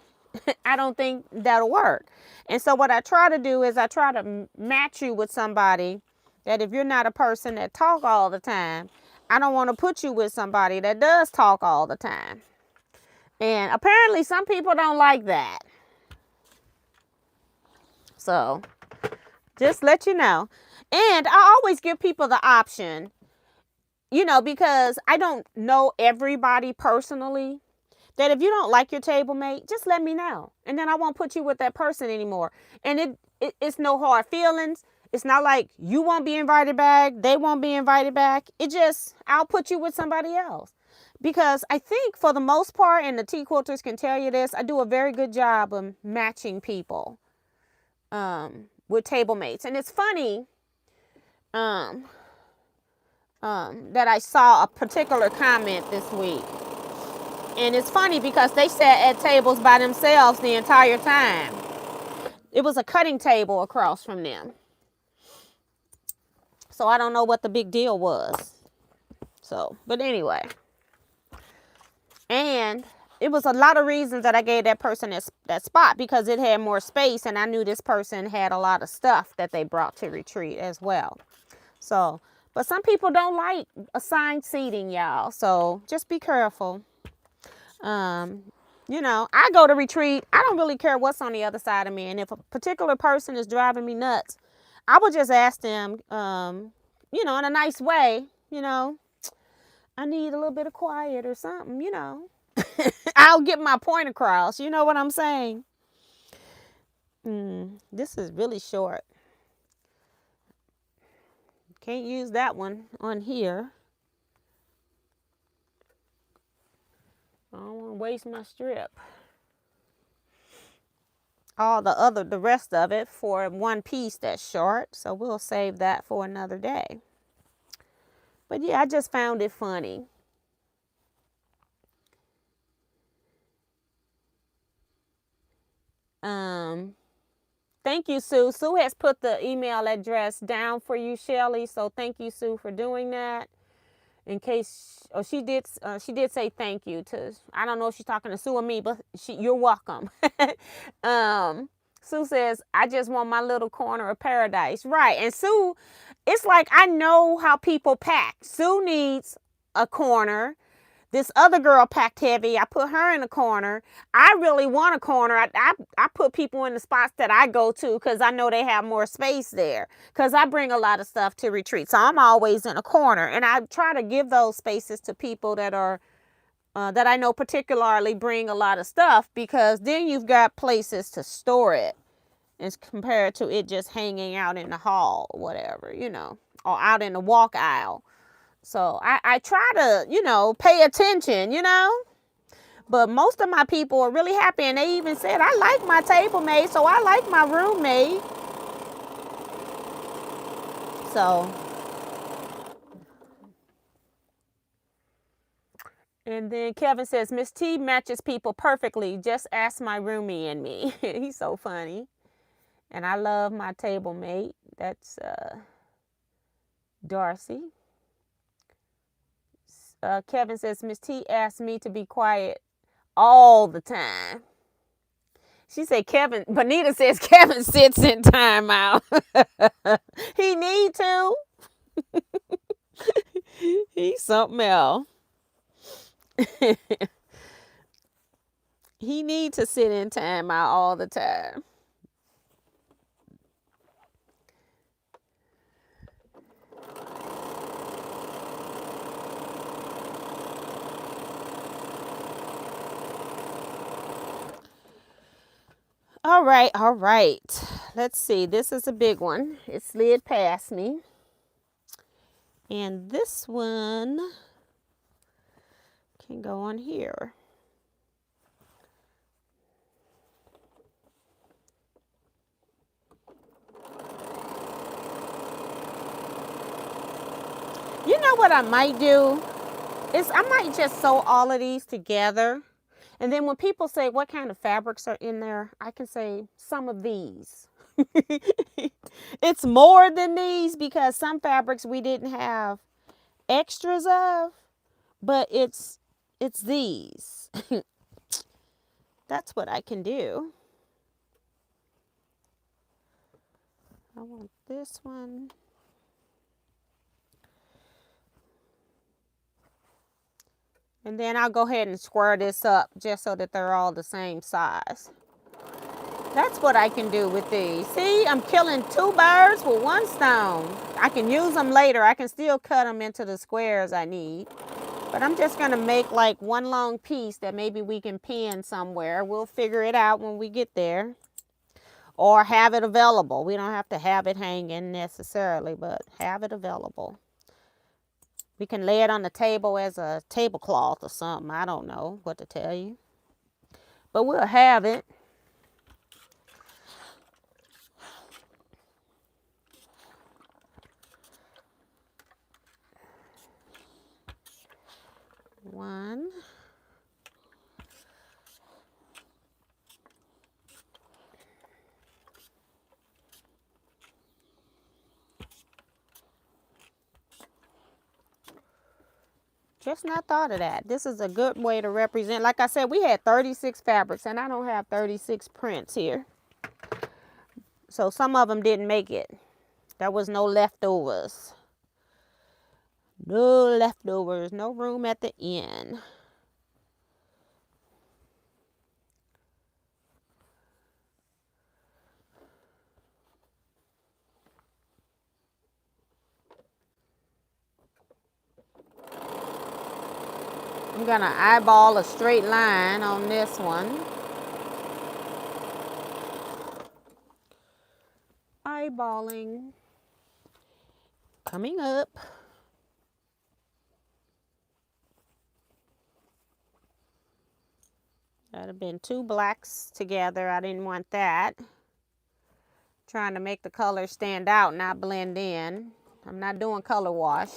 I don't think that'll work. And so what I try to do is I try to match you with somebody that, if you're not a person that talk all the time, I don't want to put you with somebody that does talk all the time. And apparently some people don't like that. So just let you know. And I always give people the option, because I don't know everybody personally, that if you don't like your table mate, just let me know. And then I won't put you with that person anymore. And it's no hard feelings. It's not like you won't be invited back. They won't be invited back. I'll put you with somebody else. Because I think for the most part, and the Teaquilters can tell you this, I do a very good job of matching people with table mates. And it's funny that I saw a particular comment this week. And it's funny because they sat at tables by themselves the entire time. It was a cutting table across from them. So I don't know what the big deal was. But anyway. And it was a lot of reasons that I gave that person that spot, because it had more space, and I knew this person had a lot of stuff that they brought to retreat as well. So, but some people don't like assigned seating, y'all. So just be careful. I go to retreat. I don't really care what's on the other side of me. And if a particular person is driving me nuts, I would just ask them, in a nice way, I need a little bit of quiet or something, I'll get my point across. You know what I'm saying? This is really short. Can't use that one on here. I don't want to waste my strip. The rest of it for one piece that's short. So we'll save that for another day. But yeah, I just found it funny. Thank you, Sue. Sue has put the email address down for you, Shelly. So thank you, Sue, for doing that. In case, oh, she did say thank you to, I don't know if she's talking to Sue or me, but you're welcome. Sue says, I just want my little corner of paradise. Right. And Sue, it's like, I know how people pack. Sue needs a corner. This other girl packed heavy. I put her in a corner. I really want a corner. I put people in the spots that I go to because I know they have more space there. Because I bring a lot of stuff to retreat. So I'm always in a corner. And I try to give those spaces to people that are, that I know particularly bring a lot of stuff. Because then you've got places to store it. As compared to it just hanging out in the hall or whatever, you know. Or out in the walk aisle. So I try to, pay attention, But most of my people are really happy. And they even said, I like my table mate, so I like my roommate. So. And then Kevin says, Miss T matches people perfectly. Just ask my roomie and me. He's so funny. And I love my table mate. That's Darcy. Kevin says, Miss T asked me to be quiet all the time. She said Bonita says Kevin sits in timeout. He need to. He's something else. He need to sit in timeout all the time. All right. Let's see. This is a big one. It slid past me. And this one can go on here. You know what I might do? I might just sew all of these together. And then when people say what kind of fabrics are in there, I can say some of these. It's more than these because some fabrics we didn't have extras of, but it's these. That's what I can do. I want this one. And then I'll go ahead and square this up just so that they're all the same size. That's what I can do with these. See, I'm killing 2 birds with 1 stone. I can use them later. I can still cut them into the squares I need. But I'm just going to make like one long piece that maybe we can pin somewhere. We'll figure it out when we get there. Or have it available. We don't have to have it hanging necessarily, but have it available. We can lay it on the table as a tablecloth or something. I don't know what to tell you. But we'll have it. One. Just not thought of that. This is a good way to represent. Like I said, we had 36 fabrics, and I don't have 36 prints here. So some of them didn't make it. There was no leftovers. No leftovers. No room at the end. I'm going to eyeball a straight line on this one. Eyeballing. Coming up. That'd have been 2 blacks together. I didn't want that. Trying to make the color stand out, not blend in. I'm not doing color wash.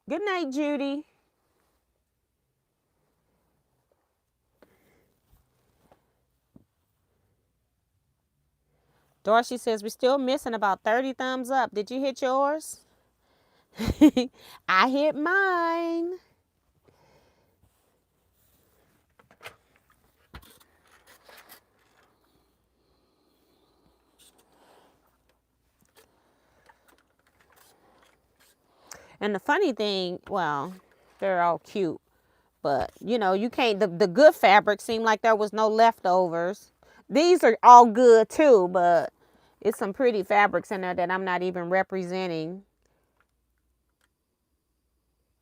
Good night, Judy. Dorsey says we're still missing about 30 thumbs up. Did you hit yours? I hit mine. And the funny thing, well, they're all cute, but you know, you can't, the good fabric seemed like there was no leftovers. These are all good too, but it's some pretty fabrics in there that I'm not even representing.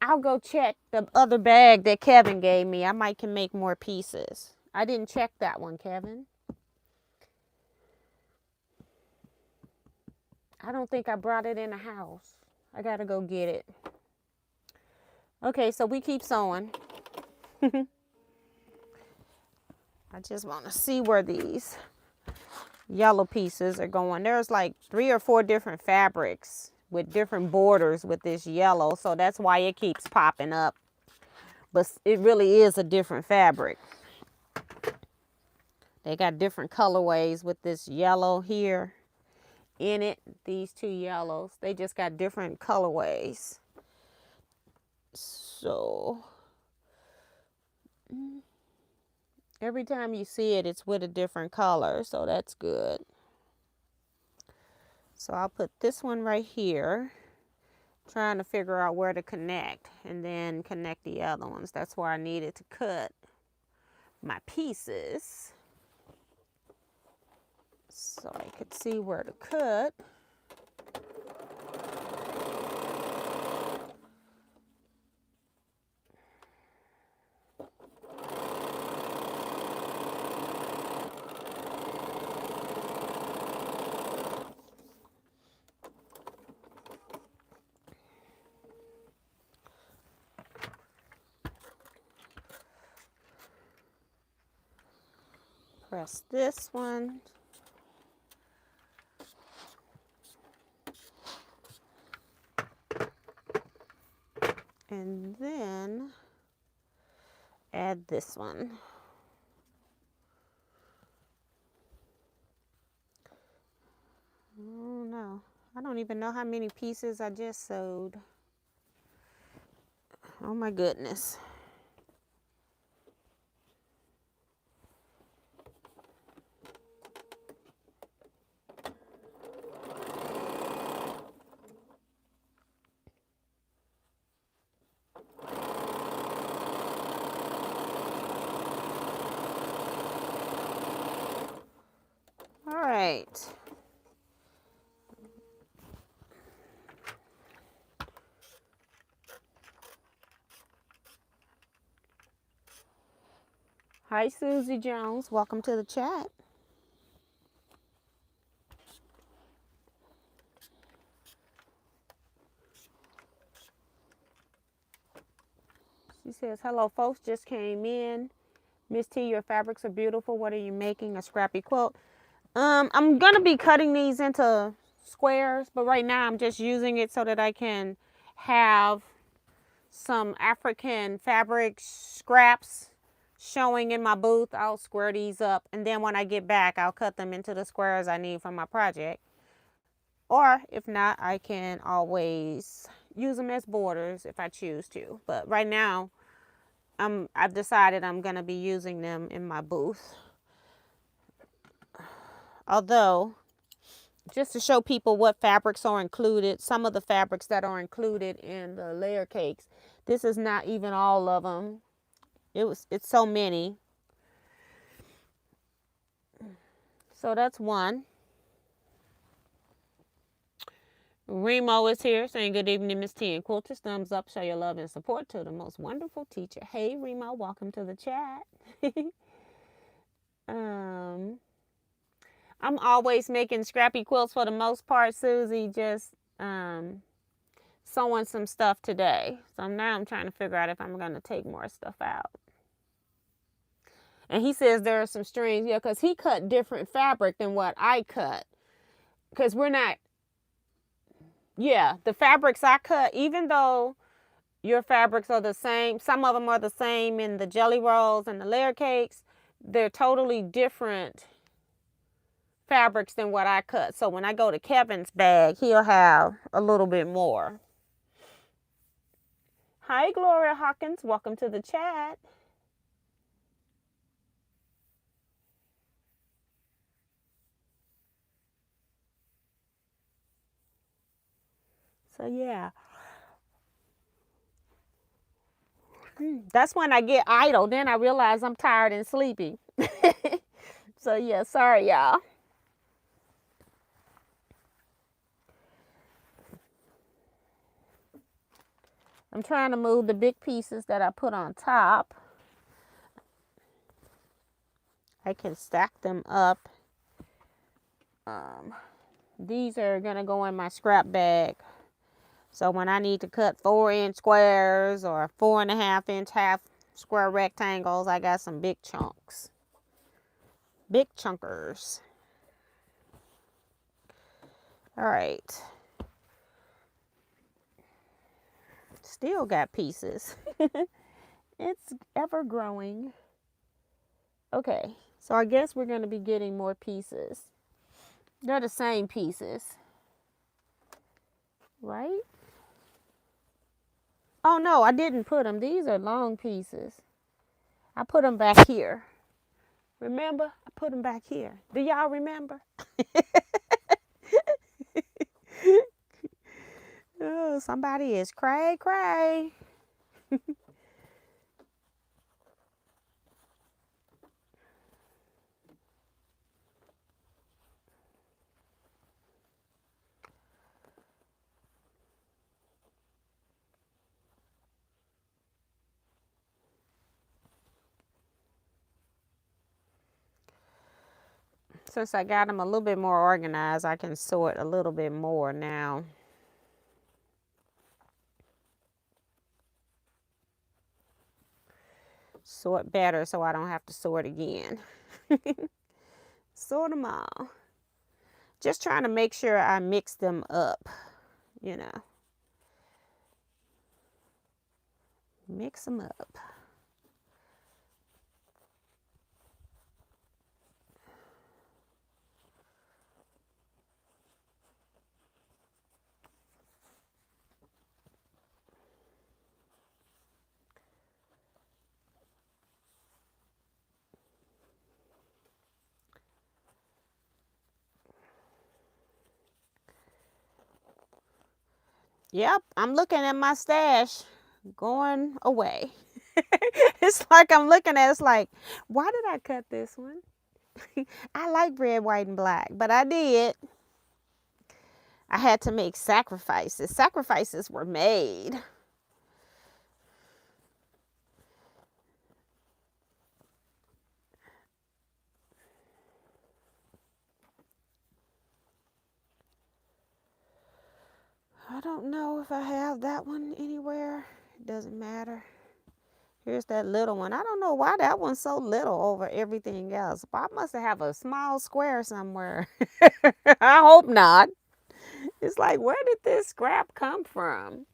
I'll go check the other bag that Kevin gave me. I might can make more pieces. I didn't check that one, Kevin. I don't think I brought it in the house. I gotta go get it. Okay, so we keep sewing. I just want to see where these yellow pieces are going. There's like 3 or 4 different fabrics with different borders with this yellow, so that's why it keeps popping up. But it really is a different fabric. They got different colorways with this yellow here in it. These 2 yellows, they just got different colorways. So every time you see it, it's with a different color, so that's good. So I'll put this one right here, trying to figure out where to connect, and then connect the other ones. That's where I needed to cut my pieces so I could see where to cut. Press this one. And then add this one. Oh no, I don't even know how many pieces I just sewed. Oh my goodness. All right. Hi, Susie Jones. Welcome to the chat. She says, hello, folks. Just came in. Miss T, your fabrics are beautiful. What are you making? A scrappy quilt? I'm going to be cutting these into squares, but right now I'm just using it so that I can have some African fabric scraps showing in my booth. I'll square these up, and then when I get back, I'll cut them into the squares I need for my project. Or if not, I can always use them as borders if I choose to. But right now, I've decided I'm going to be using them in my booth. Although, just to show people what fabrics are included, some of the fabrics that are included in the layer cakes, this is not even all of them. It's so many. So that's one. Remo is here saying good evening, Miss T and Quilters. Thumbs up, show your love and support to the most wonderful teacher. Hey, Remo, welcome to the chat. I'm always making scrappy quilts for the most part, Susie. Just sewing some stuff today. So now I'm trying to figure out if I'm going to take more stuff out. And he says there are some strings. Yeah, because he cut different fabric than what I cut. Because we're not... Yeah, the fabrics I cut, even though your fabrics are the same. Some of them are the same in the jelly rolls and the layer cakes. They're totally different fabrics than what I cut. So when I go to Kevin's bag, he'll have a little bit more. Hi, Gloria Hawkins. Welcome to the chat. So yeah. That's when I get idle. Then I realize I'm tired and sleepy. So yeah, sorry y'all. I'm trying to move the big pieces that I put on top. I can stack them up. These are gonna go in my scrap bag. So when I need to cut 4-inch squares or 4.5-inch half square rectangles, I got some big chunks. Big chunkers. All right. Still got pieces. It's ever growing. Okay, so I guess we're going to be getting more pieces. They're the same pieces, right? Oh no, I didn't put them. These are long pieces. I put them back here. Remember? I put them back here. Do y'all remember? Oh, somebody is cray cray. Since I got them a little bit more organized, I can sort a little bit more now. Sort better so I don't have to sort again. Sort them all. Just trying to make sure I mix them up, you know. Mix them up. Yep, I'm looking at my stash going away. It's like I'm looking at it, it's like, why did I cut this one? I like red, white, and black, but I did. I had to make sacrifices. Sacrifices were made. I don't know if I have that one anywhere. It doesn't matter. Here's that little one. I don't know why that one's so little over everything else. I must have a small square somewhere. I hope not. It's like, where did this scrap come from?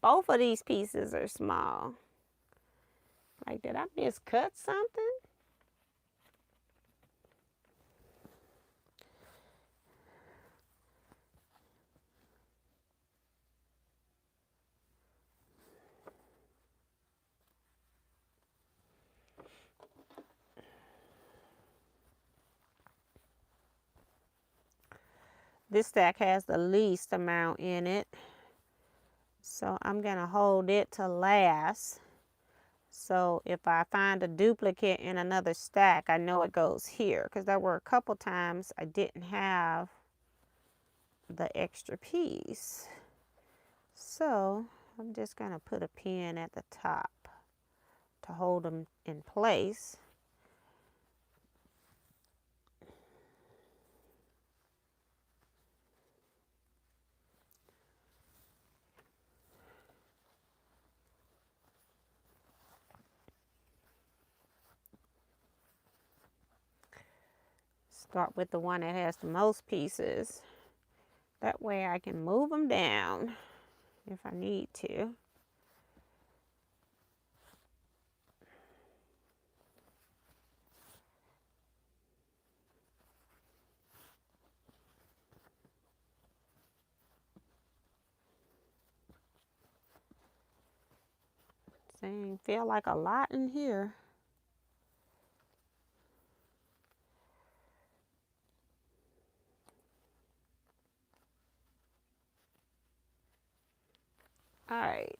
Both of these pieces are small. Like, did I miscut something? This stack has the least amount in it. So I'm going to hold it to last. So if I find a duplicate in another stack, I know it goes here. Because there were a couple times I didn't have the extra piece. So I'm just going to put a pin at the top to hold them in place. Start with the one that has the most pieces. That way I can move them down if I need to. Dang, feel like a lot in here. All right.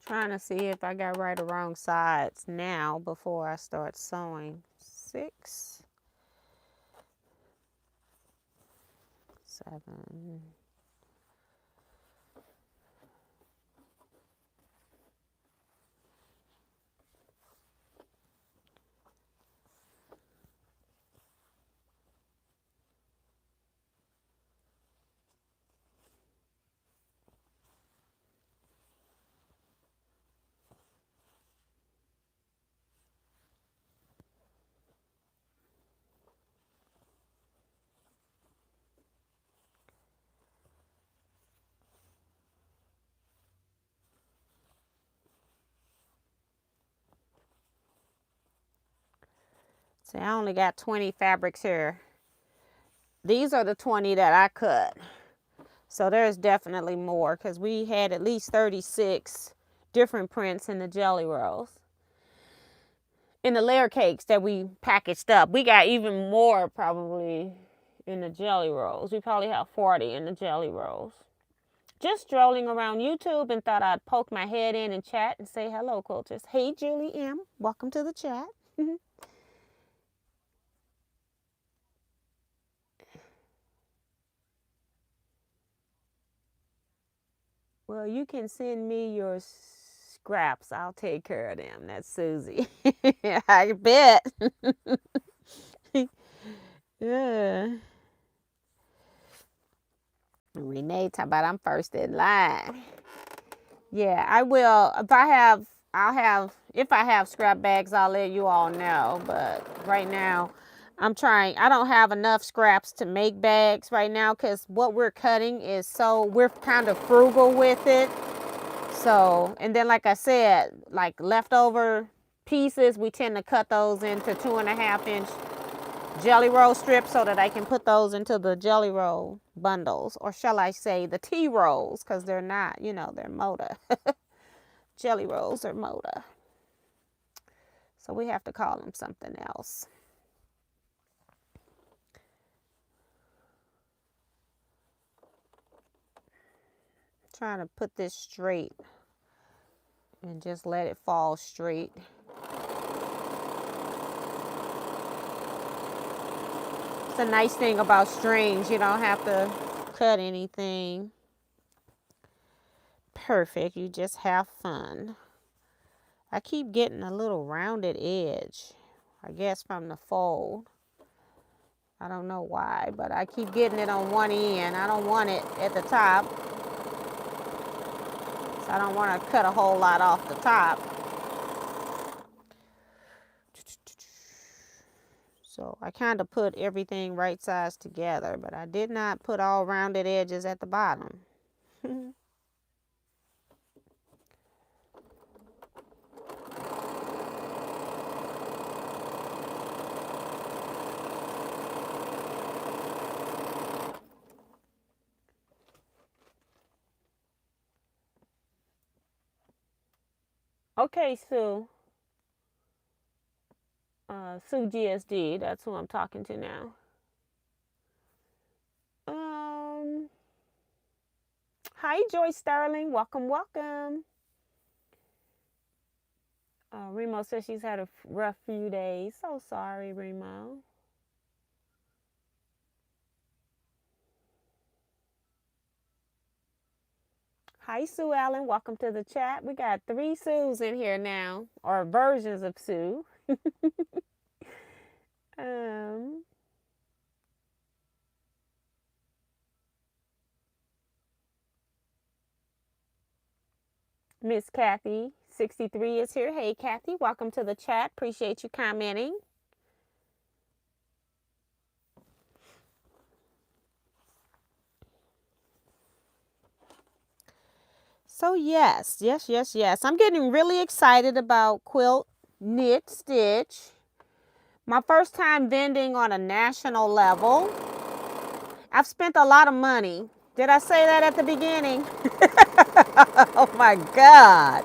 Trying to see if I got right or wrong sides now before I start sewing. 6, 7. See, I only got 20 fabrics here. These are the 20 that I cut. So there's definitely more because we had at least 36 different prints in the jelly rolls. In the layer cakes that we packaged up, we got even more probably in the jelly rolls. We probably have 40 in the jelly rolls. Just strolling around YouTube and thought I'd poke my head in and chat and say hello, quilters. Hey, Julie M. Welcome to the chat. Well, you can send me your scraps. I'll take care of them. That's Susie. I bet. Yeah. Renee talk about I'm first in line. Yeah, I will. If I have scrap bags, I'll let you all know. But right now, I'm trying. I don't have enough scraps to make bags right now because what we're cutting is we're kind of frugal with it. So, and then like I said, like leftover pieces, we tend to cut those into 2.5-inch jelly roll strips so that I can put those into the jelly roll bundles, or shall I say the tea rolls, because they're not, they're Moda. Jelly rolls are Moda. So we have to call them something else. Trying to put this straight and just let it fall straight. It's a nice thing about strings. You don't have to cut anything perfect. You just have fun. I keep getting a little rounded edge, I guess from the fold. I don't know why, but I keep getting it on one end. I don't want it at the top. So I don't want to cut a whole lot off the top. So I kind of put everything right size together, but I did not put all rounded edges at the bottom. Okay, Sue. Sue GSD, that's who I'm talking to now. Hi, Joyce Sterling. Welcome, welcome. Remo says she's had a rough few days. So sorry, Remo. Hi, Sue Allen. Welcome to the chat. We got 3 Sues in here now, or versions of Sue. Miss Kathy 63 is here. Hey, Kathy. Welcome to the chat. Appreciate you commenting. So yes. I'm getting really excited about quilt, knit, stitch. My first time vending on a national level. I've spent a lot of money. Did I say that at the beginning? Oh my God.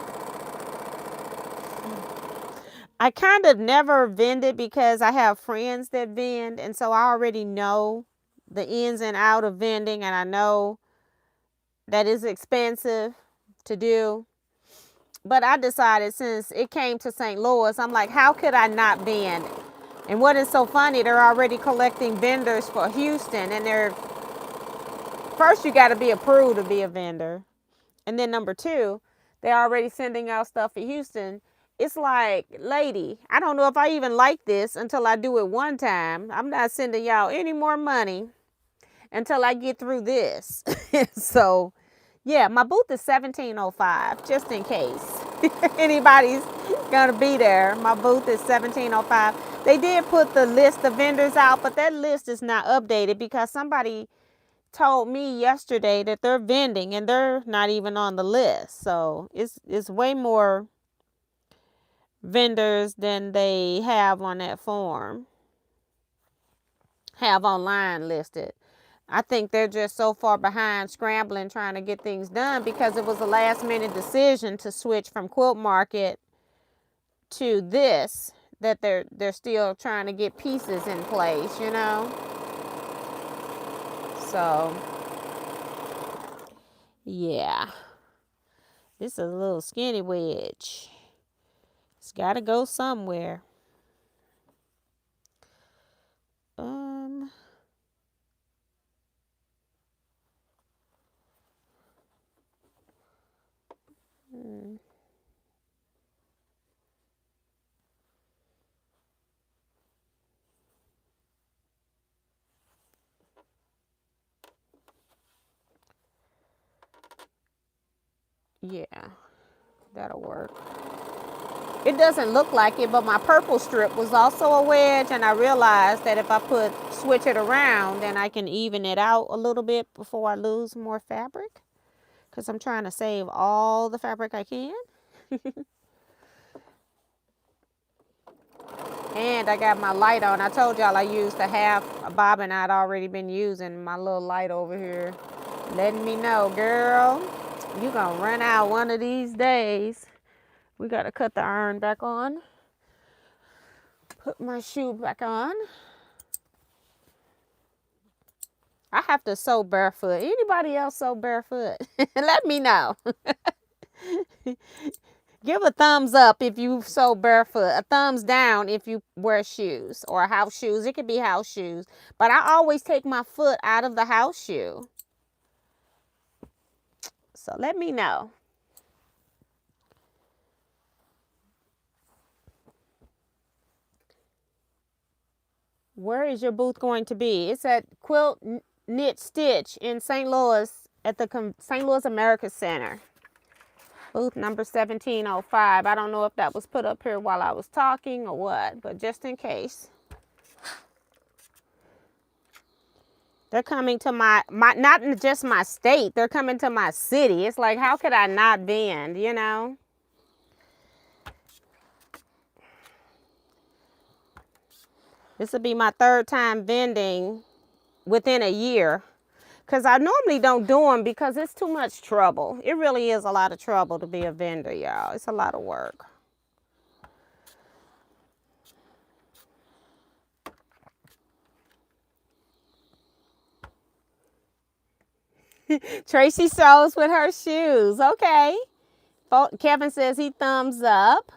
I kind of never vended because I have friends that vend, and so I already know the ins and out of vending, and I know that it's expensive to do. But I decided since it came to St. Louis, I'm like, how could I not vend? And what is so funny, they're already collecting vendors for Houston, and they're first you got to be approved to be a vendor. And then number two, they're already sending out stuff for Houston. It's like, lady, I don't know if I even like this until I do it one time. I'm not sending y'all any more money until I get through this. So, yeah, my booth is 1705, just in case anybody's going to be there. My booth is 1705. They did put the list of vendors out, but that list is not updated because somebody told me yesterday that they're vending and they're not even on the list. So it's way more vendors than they have on that form, have online listed. I think they're just so far behind scrambling trying to get things done because it was a last minute decision to switch from Quilt Market to this, that they're still trying to get pieces in place, you know. So yeah, this is a little skinny wedge. It's got to go somewhere. Yeah, that'll work. It doesn't look like it, but my purple strip was also a wedge, and I realized that if I switch it around, then I can even it out a little bit before I lose more fabric, because I'm trying to save all the fabric I can. And I got my light on. I told y'all I used a bobbin I'd already been using. My little light over here letting me know, girl, you gonna run out one of these days. We gotta cut the iron back on. Put my shoe back on. I have to sew barefoot. Anybody else sew barefoot? Let me know. Give a thumbs up if you sew barefoot. A thumbs down if you wear shoes or house shoes. It could be house shoes. But I always take my foot out of the house shoe. So let me know. Where is your booth going to be? It's at Quilt Knit Stitch in St. Louis at the St. Louis America Center. Booth number 1705. I don't know if that was put up here while I was talking or what, but just in case. They're coming to my not just my state, they're coming to my city. It's like, how could I not vend, you know? This will be my third time vending within a year. Because I normally don't do them because it's too much trouble. It really is a lot of trouble to be a vendor, y'all. It's a lot of work. Tracy sews with her shoes. Okay. Kevin says he thumbs up.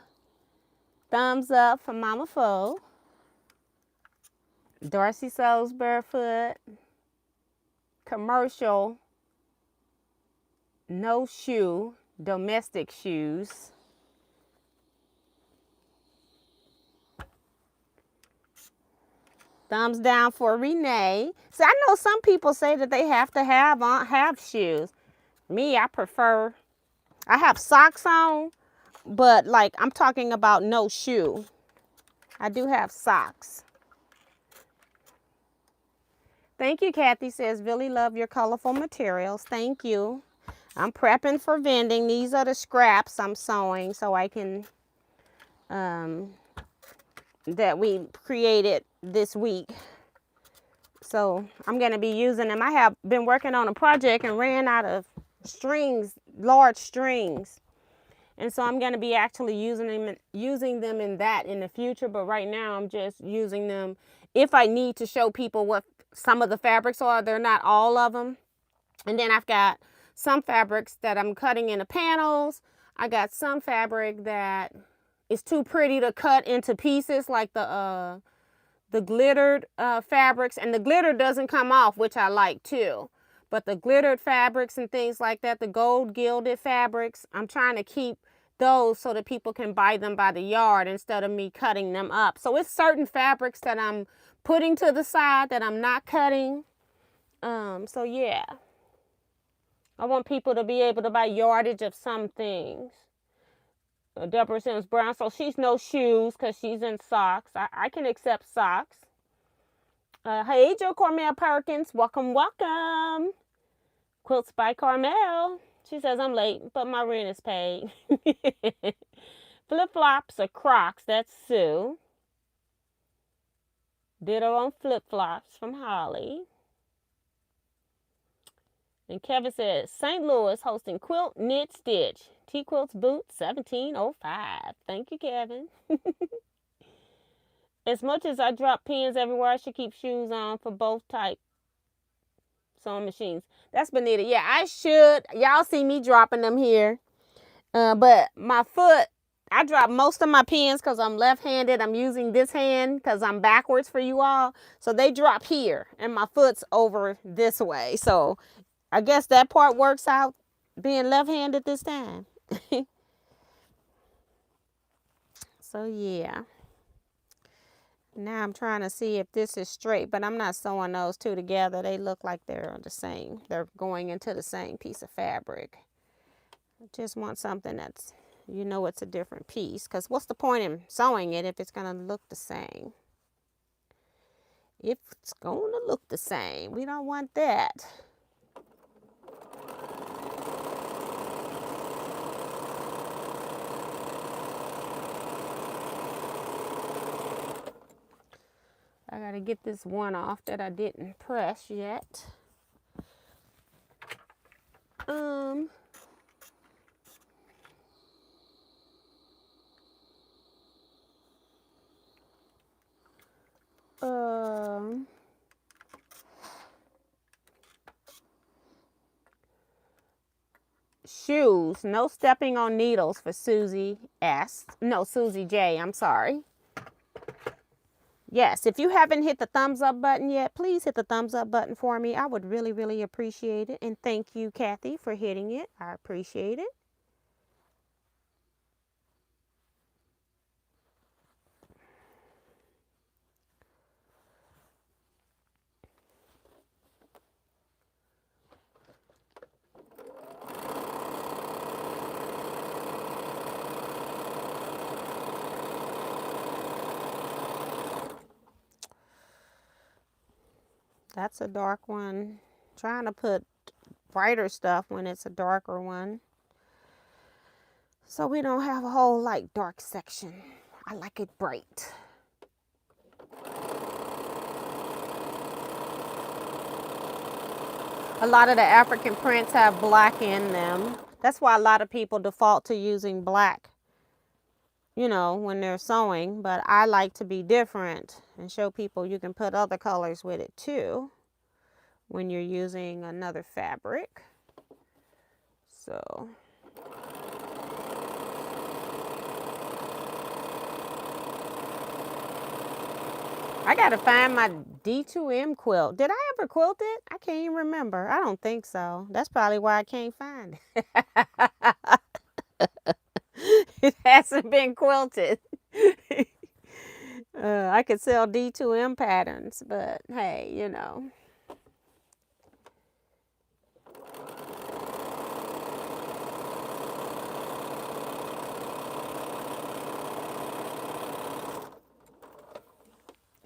Thumbs up for Mama Fo. Darcy sews barefoot. Commercial. No shoe. Domestic shoes. Thumbs down for Renee. So I know some people say that they have to have shoes. Me, I prefer, I have socks on, but like I'm talking about no shoe. I do have socks. Thank you, Kathy says, really love your colorful materials. Thank you. I'm prepping for vending. These are the scraps I'm sewing so I can, that we created this week. So I'm going to be using them. I have been working on a project and ran out of strings, large strings. And so I'm going to be actually using them in that in the future. But right now I'm just using them if I need to show people what some of the fabrics are. They're not all of them. And then I've got some fabrics that I'm cutting into panels. I got some fabric that is too pretty to cut into pieces, like the glittered fabrics. And the glitter doesn't come off, which I like too. But the glittered fabrics and things like that, the gold gilded fabrics, I'm trying to keep those so that people can buy them by the yard instead of me cutting them up. So it's certain fabrics that I'm putting to the side that I'm not cutting. So yeah, I want people to be able to buy yardage of some things. Deborah Sims Brown, so she's no shoes because she's in socks. I can accept socks. Hey, Joe Cormel Perkins, welcome, welcome. Quilts by Carmel. She says, I'm late, but my rent is paid. Flip-flops or Crocs, that's Sue. Ditto on flip-flops from Holly. And Kevin says, St. Louis hosting Quilt Knit Stitch. Teaquilts Boots 1705. Thank you, Kevin. As much as I drop pins everywhere, I should keep shoes on for both type sewing machines. That's Benita. Yeah, I should. Y'all see me dropping them here. But my foot, I drop most of my pins because I'm left-handed. I'm using this hand because I'm backwards for you all. So they drop here and my foot's over this way. So I guess that part works out being left-handed this time. So yeah. Now I'm trying to see if this is straight, but I'm not sewing those two together. They look like they're the same. They're going into the same piece of fabric. I just want something that's, you know, it's a different piece. Because what's the point in sewing it if it's going to look the same? If it's going to look the same, we don't want that. I gotta get this one off that I didn't press yet. Shoes, no stepping on needles for Susie S. No, Susie J, I'm sorry. Yes, if you haven't hit the thumbs up button yet, please hit the thumbs up button for me. I would really, really appreciate it. And thank you, Kathy, for hitting it. I appreciate it. That's a dark one. Trying to put brighter stuff when it's a darker one. So we don't have a whole like dark section. I like it bright. A lot of the African prints have black in them. That's why a lot of people default to using black, you know, when they're sewing. But I like to be different and show people you can put other colors with it too when you're using another fabric. So I gotta find my D2M quilt. Did I ever quilt it? I can't even remember. I don't think so. That's probably why I can't find it. It hasn't been quilted. I could sell D2M patterns, but hey, you know.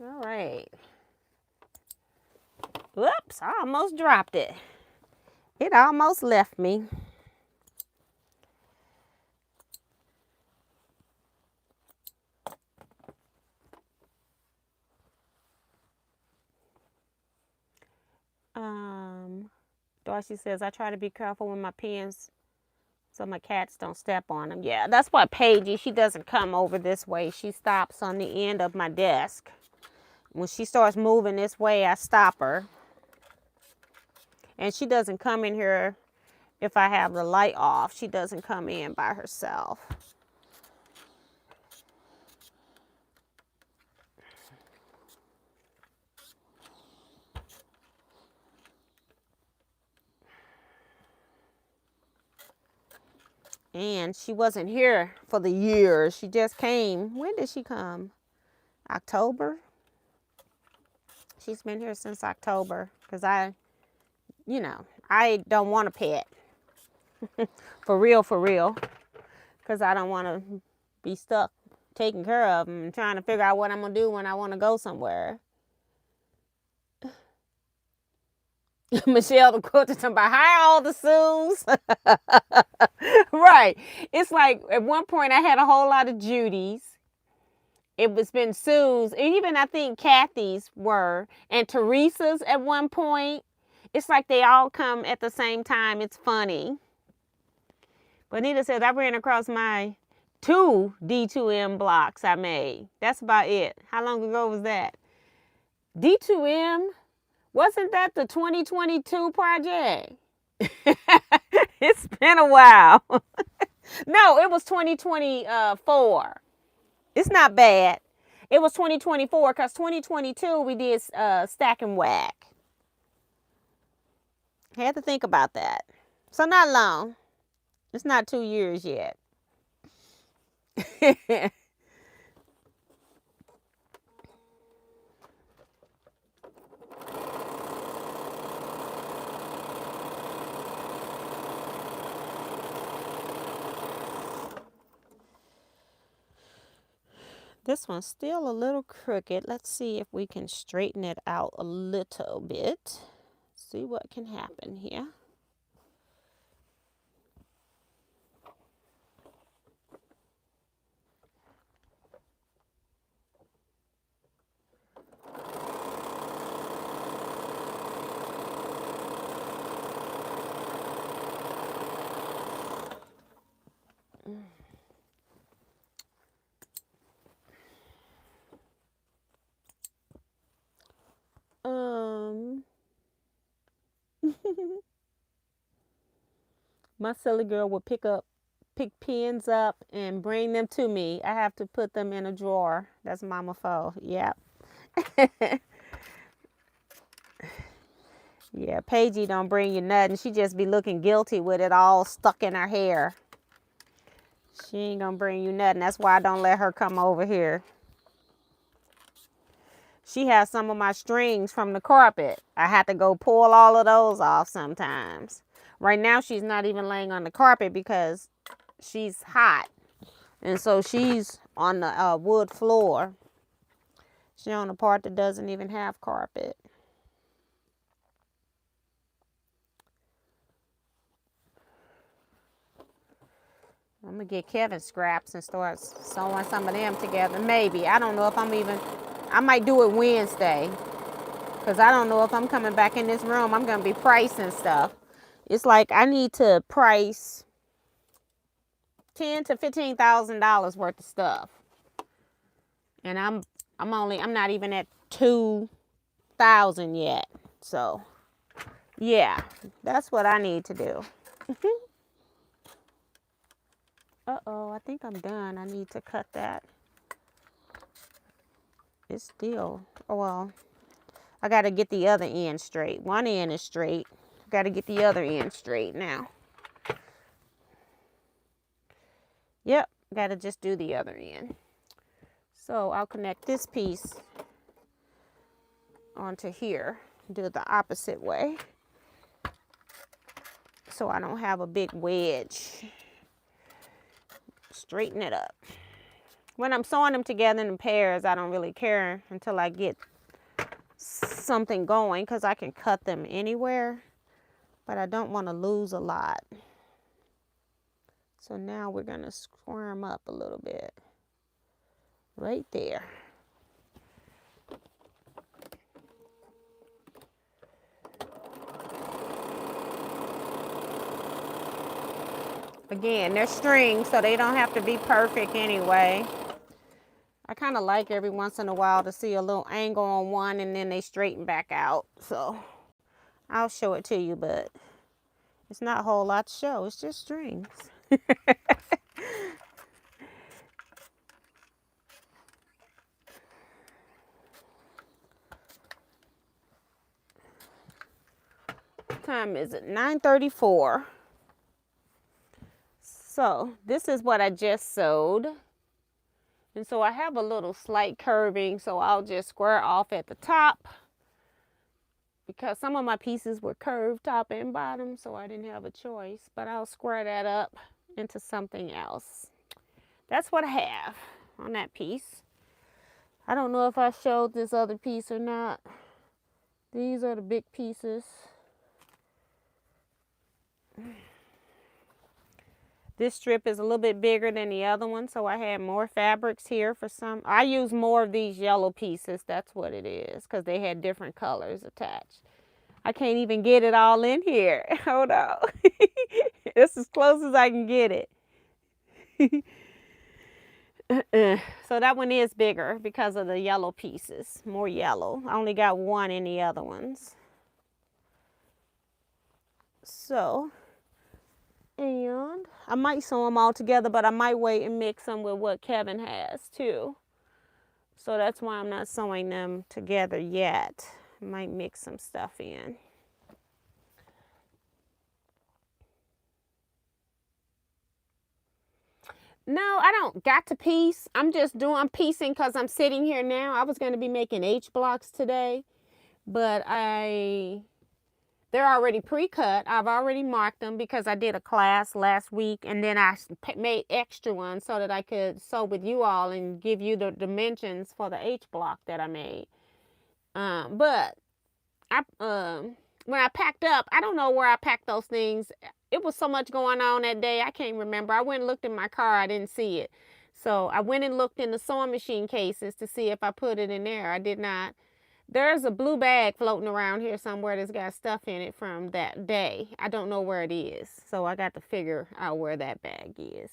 All right. Whoops, I almost dropped it. It almost left me. Darcy says, I try to be careful with my pens so my cats don't step on them. Yeah, that's why Paige, she doesn't come over this way. She stops on the end of my desk. When she starts moving this way, I stop her. And she doesn't come in here if I have the light off. She doesn't come in by herself. And she wasn't here for the years. She just came. When did she come? October? She's been here since October because I don't want a pet. For real. Because I don't want to be stuck taking care of them and trying to figure out what I'm going to do when I want to go somewhere. Michelle, the quote to somebody, hire all the Sues. Right. It's like at one point I had a whole lot of Judys. It was been Sue's, and even I think Kathy's were, and Teresa's at one point. It's like they all come at the same time. It's funny. Bonita says, I ran across my 2 D2M blocks I made. That's about it. How long ago was that? D2M? Wasn't that the 2022 project? It's been a while. No, it was 2024. It's not bad. It was 2024 because 2022 we did Stack and Whack. Had to think about that. So not long. It's not 2 years yet. This one's still a little crooked. Let's see if we can straighten it out a little bit. See what can happen here. My silly girl would pick pins up and bring them to me. I have to put them in a drawer. That's Mama Fo. Yep. Yeah, Paigey don't bring you nothing. She just be looking guilty with it all stuck in her hair. She ain't gonna bring you nothing. That's why I don't let her come over here. She has some of my strings from the carpet. I have to go pull all of those off sometimes. Right now, she's not even laying on the carpet because she's hot. And so she's on the wood floor. She's on the part that doesn't even have carpet. I'm going to get Kevin scraps and start sewing some of them together. Maybe. I don't know if I might do it Wednesday. Because I don't know if I'm coming back in this room. I'm going to be pricing stuff. It's like I need to price $10,000 to $15,000 worth of stuff. And I'm not even at 2,000 yet. So, yeah, that's what I need to do. Uh-oh, I think I'm done. I need to cut that. It's still, well, I got to get the other end straight. One end is straight. Got to get the other end straight now. Yep, got to just do the other end. So I'll connect this piece onto here. Do it the opposite way. So I don't have a big wedge. Straighten it up. When I'm sewing them together in pairs, I don't really care until I get something going because I can cut them anywhere. But I don't want to lose a lot. So now we're going to square them up a little bit. Right there. Again, they're strings, so they don't have to be perfect anyway. I kind of like every once in a while to see a little angle on one and then they straighten back out. So I'll show it to you, but it's not a whole lot to show. It's just strings. What time is it? 9:34. So this is what I just sewed. And so I have a little slight curving, so I'll just square off at the top because some of my pieces were curved top and bottom, so I didn't have a choice, but I'll square that up into something else. That's what I have on that piece. I don't know if I showed this other piece or not. These are the big pieces. This strip is a little bit bigger than the other one, so I had more fabrics here for some. I use more of these yellow pieces. That's what it is, because they had different colors attached. I can't even get it all in here. Hold on. It's as close as I can get it. So that one is bigger because of the yellow pieces. More yellow. I only got one in the other ones. So, and I might sew them all together, but I might wait and mix them with what Kevin has too. So that's why I'm not sewing them together yet. I might mix some stuff in. No, I don't got to piece. I'm piecing because I'm sitting here now. I was going to be making H blocks today, but they're already pre-cut. I've already marked them because I did a class last week, and then I made extra ones so that I could sew with you all and give you the dimensions for the H block that I made. But when I packed up, I don't know where I packed those things. It was so much going on that day, I can't remember. I went and looked in my car. I didn't see it. So I went and looked in the sewing machine cases to see if I put it in there. I did not. There's a blue bag floating around here somewhere that's got stuff in it from that day. I don't know where it is. So I got to figure out where that bag is.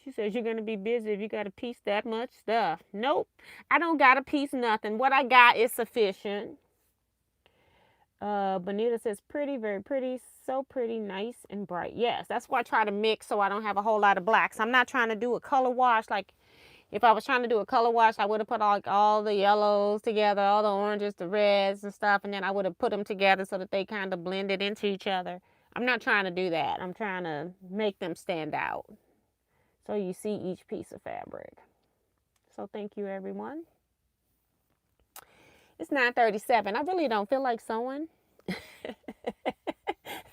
She says, you're going to be busy if you got to piece that much stuff. Nope. I don't got to piece nothing. What I got is sufficient. Bonita says, pretty, very pretty. So pretty, nice, and bright. Yes, that's why I try to mix so I don't have a whole lot of blacks. I'm not trying to do a color wash. Like, if I was trying to do a color wash, I would have put all the yellows together, all the oranges, the reds and stuff, and then I would have put them together so that they kind of blended into each other. I'm not trying to do that. I'm trying to make them stand out so you see each piece of fabric. So thank you, everyone. It's 9:37. I really don't feel like sewing.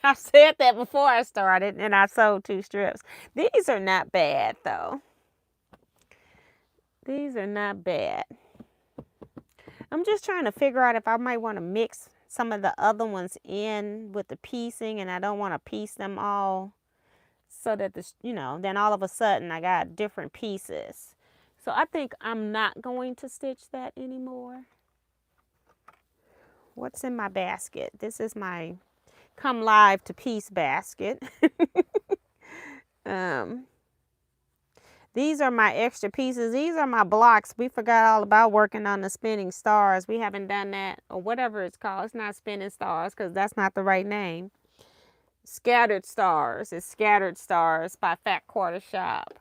I said that before I started, and I sewed 2 strips. These are not bad, though. These are not bad. I'm just trying to figure out if I might want to mix some of the other ones in with the piecing, and I don't want to piece them all so that then all of a sudden I got different pieces. So I think I'm not going to stitch that anymore. What's in my basket? This is my come live to piece basket. These are my extra pieces. These are my blocks. We forgot all about working on the spinning stars. We haven't done that, or whatever it's called. It's not spinning stars because that's not the right name. Scattered stars. It's Scattered Stars by Fat Quarter Shop.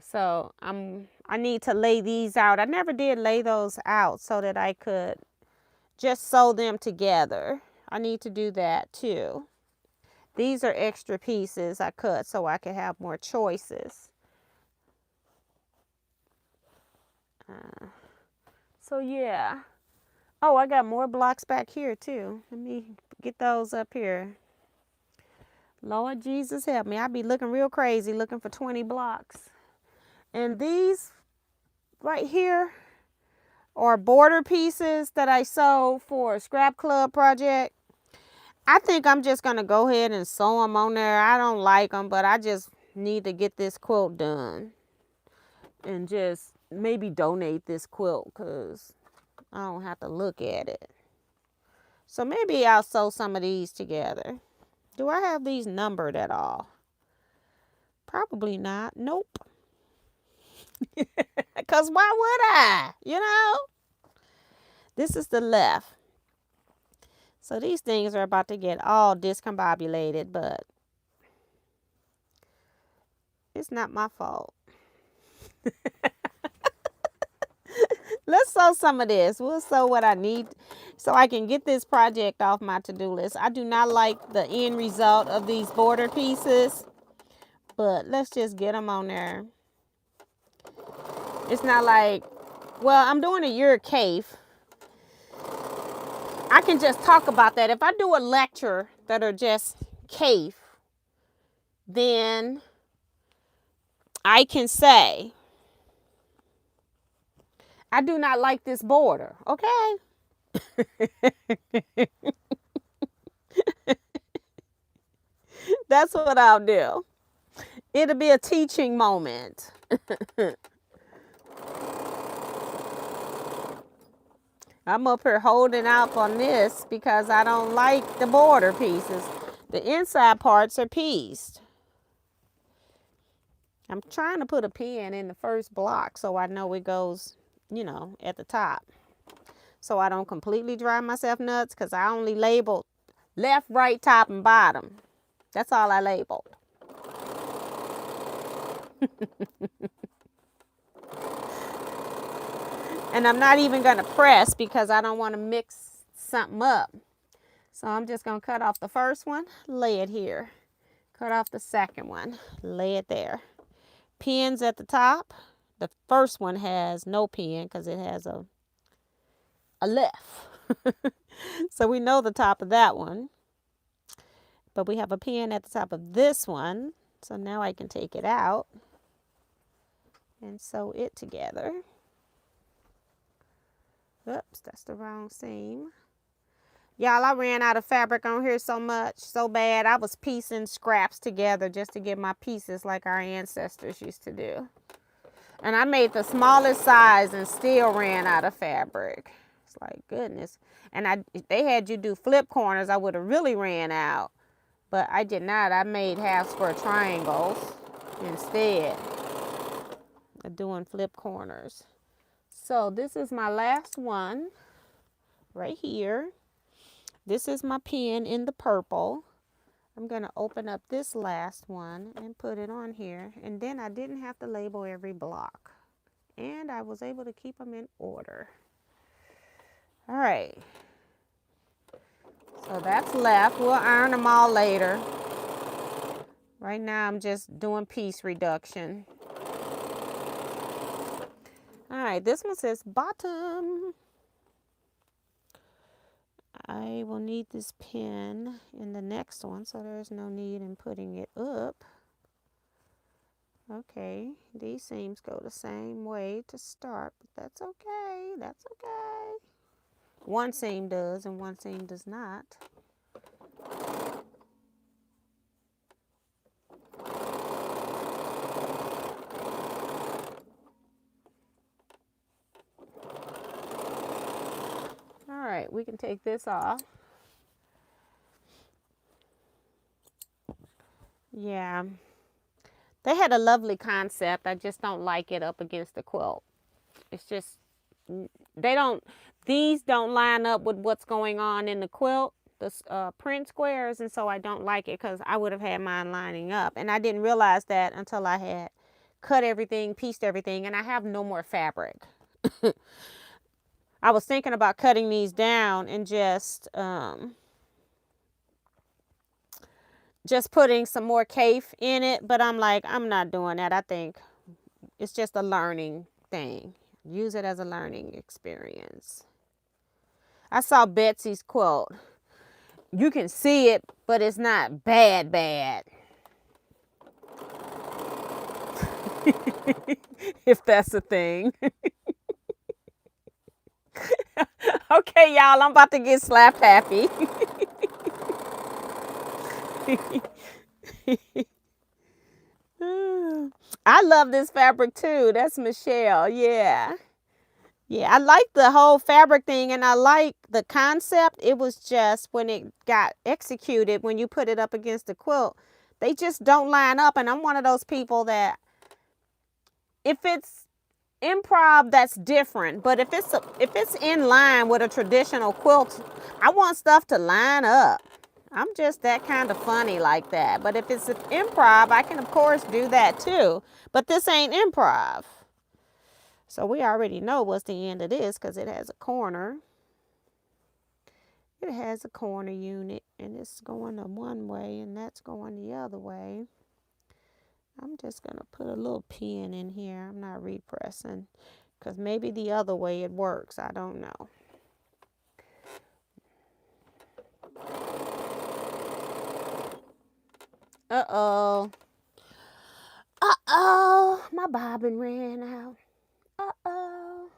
So I need to lay these out. I never did lay those out so that I could just sew them together. I need to do that too. These are extra pieces I cut so I can have more choices. So yeah. Oh, I got more blocks back here too. Let me get those up here. Lord Jesus help me. I'd be looking real crazy looking for 20 blocks. And these right here are border pieces that I sewed for a scrap club project. I think I'm just going to go ahead and sew them on there. I don't like them, but I just need to get this quilt done. And just maybe donate this quilt because I don't have to look at it. So maybe I'll sew some of these together. Do I have these numbered at all? Probably not. Nope. Because why would I? You know? This is the left. So these things are about to get all discombobulated, but it's not my fault. Let's sew some of this. We'll sew what I need so I can get this project off my to-do list. I do not like the end result of these border pieces, but let's just get them on there. It's not like, well, I'm doing a year cave. I can just talk about that. If I do a lecture that are just cave, then I can say, I do not like this border, okay? That's what I'll do. It'll be a teaching moment. I'm up here holding out on this because I don't like the border pieces. The inside parts are pieced. I'm trying to put a pin in the first block so I know it goes, you know, at the top. So I don't completely drive myself nuts because I only labeled left, right, top, and bottom. That's all I labeled. And I'm not even going to press because I don't want to mix something up. So I'm just going to cut off the first one, lay it here. Cut off the second one, lay it there. Pins at the top. The first one has no pin because it has a left. So we know the top of that one. But we have a pin at the top of this one. So now I can take it out and sew it together. Oops, that's the wrong seam. Y'all, I ran out of fabric on here so much, so bad. I was piecing scraps together just to get my pieces like our ancestors used to do. And I made the smallest size and still ran out of fabric. It's like, goodness. And if they had you do flip corners, I would have really ran out. But I did not. I made half square triangles instead of doing flip corners. So this is my last one right here. This is my pin in the purple. I'm going to open up this last one and put it on here. And then I didn't have to label every block. And I was able to keep them in order. All right. So that's left. We'll iron them all later. Right now I'm just doing piece reduction. All right, this one says bottom. I will need this pin in the next one, so there's no need in putting it up. Okay, these seams go the same way to start, but that's okay. That's okay. One seam does and one seam does not. All right, we can take this off. Yeah. They had a lovely concept. I just don't like it up against the quilt. It's just, these don't line up with what's going on in the quilt, the print squares, and so I don't like it because I would have had mine lining up. And I didn't realize that until I had cut everything, pieced everything, and I have no more fabric. I was thinking about cutting these down and just putting some more cafe in it, but I'm like, I'm not doing that. I think it's just a learning thing. Use it as a learning experience. I saw Betsy's quilt. You can see it, but it's not bad. If that's a thing. Okay, y'all, I'm about to get slap happy. I love this fabric too. That's Michelle. Yeah. Yeah, I like the whole fabric thing, and I like the concept. It was just when it got executed, when you put it up against the quilt, they just don't line up. And I'm one of those people that if it's improv, that's different. But if it's in line with a traditional quilt, I want stuff to line up. I'm just that kind of funny like that. But if it's improv, I can of course do that too. But this ain't improv. So we already know what's the end of this because it has a corner. It has a corner unit and it's going the one way and that's going the other way. I'm just going to put a little pin in here. I'm not repressing because maybe the other way it works. I don't know. Uh-oh. Uh-oh. My bobbin ran out. Uh-oh.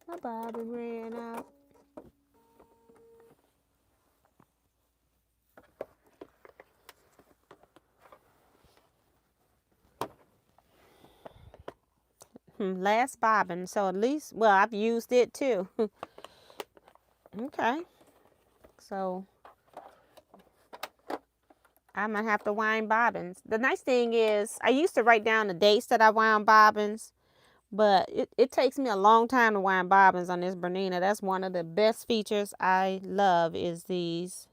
My bobbin ran out. Last bobbin. So at least, well, I've used it too. Okay. So I'm going to have to wind bobbins. The nice thing is I used to write down the dates that I wound bobbins. But it takes me a long time to wind bobbins on this Bernina. That's one of the best features I love is these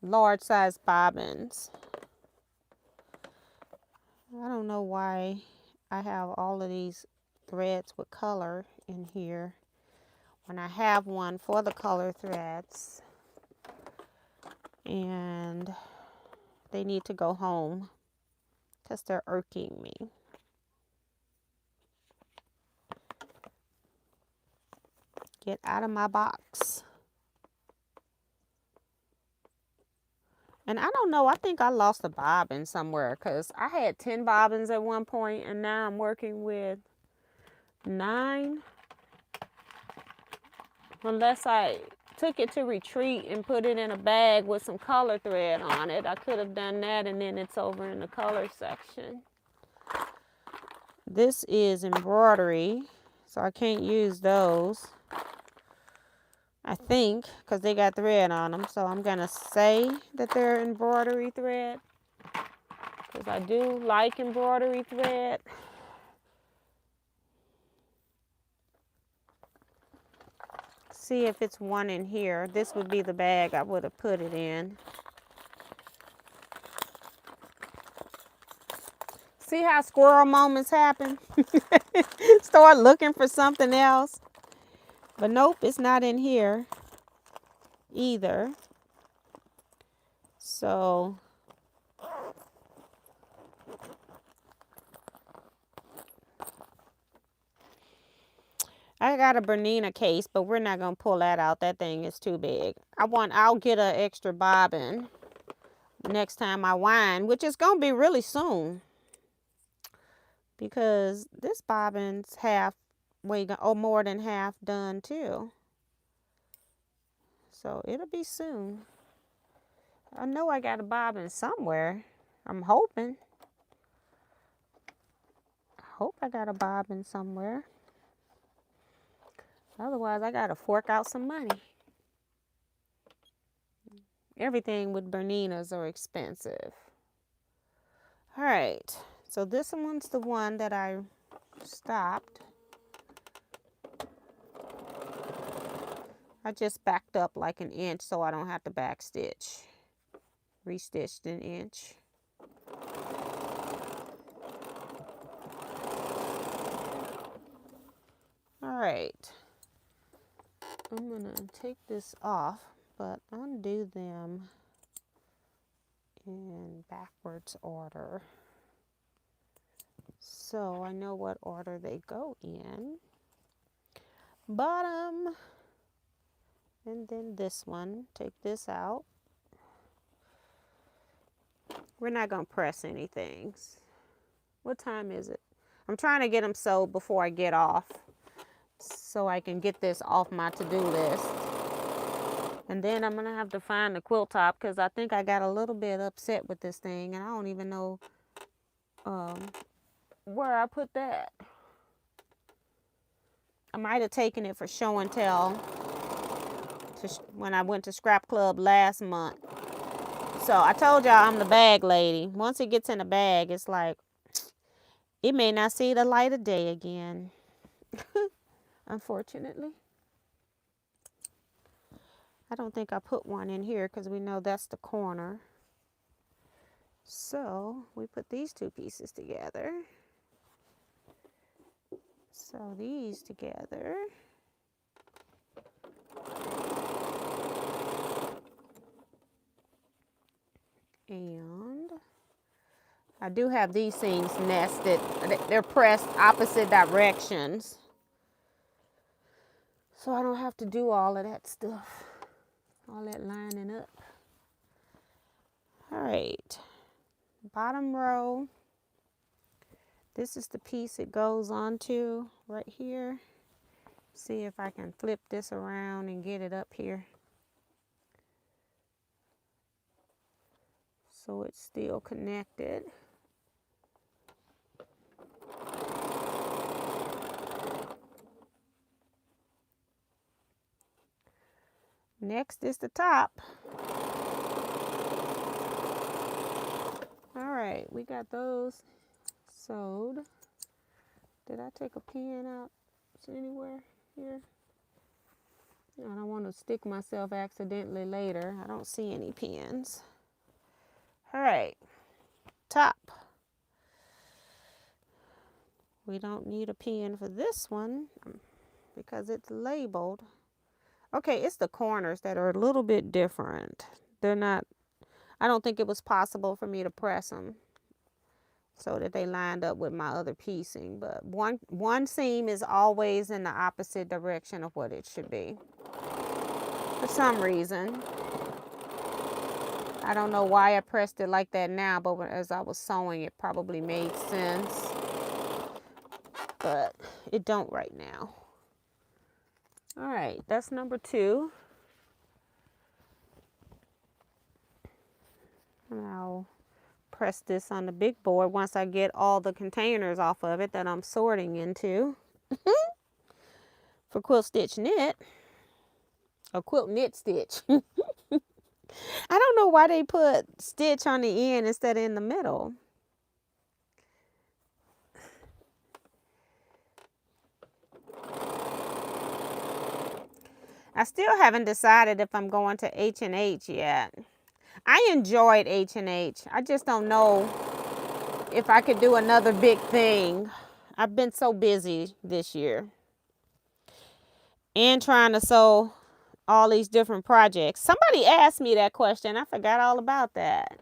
large size bobbins. I don't know why I have all of these threads with color in here when I have one for the color threads. And they need to go home because they're irking me. Get out of my box. And I don't know, I think I lost a bobbin somewhere because I had 10 bobbins at one point and now I'm working with 9. Unless I took it to retreat and put it in a bag with some color thread on it. I could have done that and then it's over in the color section. This is embroidery, so I can't use those. I think, because they got thread on them. So I'm going to say that they're embroidery thread. Because I do like embroidery thread. See if it's one in here. This would be the bag I would have put it in. See how squirrel moments happen? Start looking for something else. But nope, it's not in here either. So I got a Bernina case, but we're not going to pull that out. That thing is too big. I'll get an extra bobbin next time I wind, which is going to be really soon. Because this bobbin's halfway, or more than half done too. So it'll be soon. I know I got a bobbin somewhere. I'm hoping. I hope I got a bobbin somewhere. Otherwise, I got to fork out some money. Everything with Berninas are expensive. All right. So this one's the one that I stopped. I just backed up like an inch so I don't have to back stitch. Restitched an inch. All right. I'm going to take this off, but undo them in backwards order. So I know what order they go in. Bottom. And then this one. Take this out. We're not going to press anything. What time is it? I'm trying to get them sewed before I get off, so I can get this off my to-do list. And then I'm going to have to find the quilt top because I think I got a little bit upset with this thing and I don't even know where I put that. I might have taken it for show and tell when I went to Scrap Club last month. So I told y'all I'm the bag lady. Once it gets in the bag, it's like, it may not see the light of day again. Unfortunately. I don't think I put one in here because we know that's the corner. So we put these two pieces together. Sew these together. And I do have these things nested. They're pressed opposite directions. So I don't have to do all of that stuff. All that lining up. All right. Bottom row. This is the piece it goes onto right here. See if I can flip this around and get it up here. So it's still connected. Next is the top. All right, we got those sewed. Did I take a pin out anywhere here? I don't want to stick myself accidentally later. I don't see any pins. All right, top. We don't need a pin for this one because it's labeled. Okay, it's the corners that are a little bit different. They're not, I don't think it was possible for me to press them so that they lined up with my other piecing. But one seam is always in the opposite direction of what it should be. For some reason. I don't know why I pressed it like that now, but as I was sewing, it probably made sense. But it don't right now. All right, that's number 2. And I'll press this on the big board once I get all the containers off of it that I'm sorting into. For quilt stitch knit. Or quilt knit stitch. I don't know why they put stitch on the end instead of in the middle. I still haven't decided if I'm going to H&H yet. I enjoyed H&H. I just don't know if I could do another big thing. I've been so busy this year. And trying to sew all these different projects. Somebody asked me that question. I forgot all about that.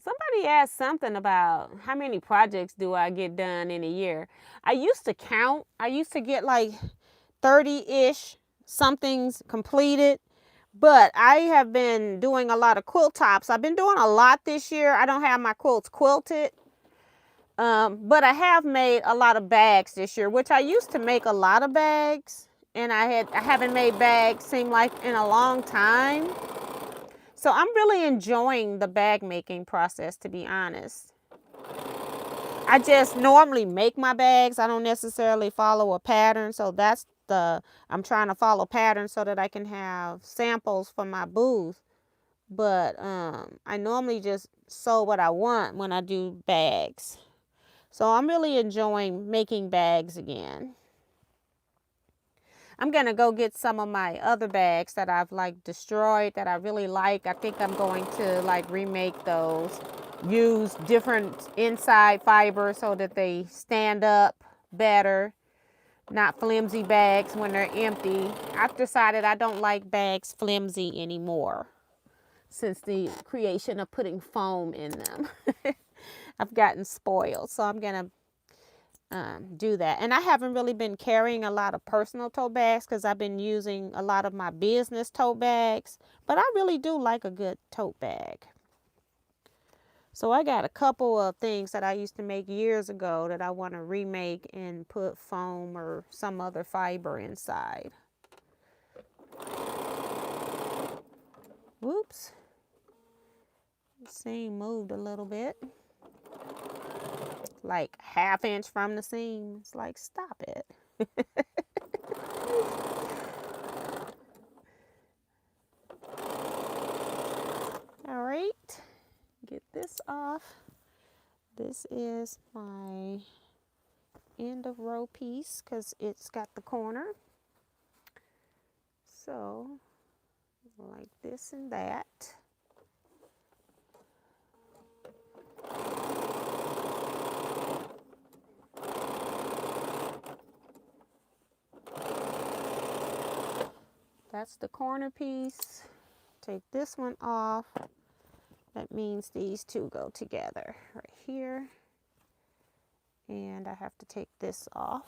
Somebody asked something about how many projects do I get done in a year. I used to count. I used to get like 30-ish somethings completed. But I have been doing a lot of quilt tops. I've been doing a lot this year. I don't have my quilts quilted. But I have made a lot of bags this year, which I used to make a lot of bags. And I haven't made bags seem like in a long time. So I'm really enjoying the bag making process, to be honest. I just normally make my bags. I don't necessarily follow a pattern. So that's I'm trying to follow patterns so that I can have samples for my booth. But I normally just sew what I want when I do bags. So I'm really enjoying making bags again. I'm going to go get some of my other bags that I've like destroyed that I really like. I think I'm going to like remake those. Use different inside fiber so that they stand up better. Not flimsy bags when they're empty. I've decided I don't like bags flimsy anymore since the creation of putting foam in them. I've gotten spoiled, so I'm going to do that. And I haven't really been carrying a lot of personal tote bags because I've been using a lot of my business tote bags. But I really do like a good tote bag. So I got a couple of things that I used to make years ago that I want to remake and put foam or some other fiber inside. Whoops. seam moved a little bit. Like 1/2 inch from the seam. It's like, stop it. All right, get this off. This is my end of row piece because it's got the corner. So like this and that. That's the corner piece. Take this one off. That means these two go together right here. And I have to take this off.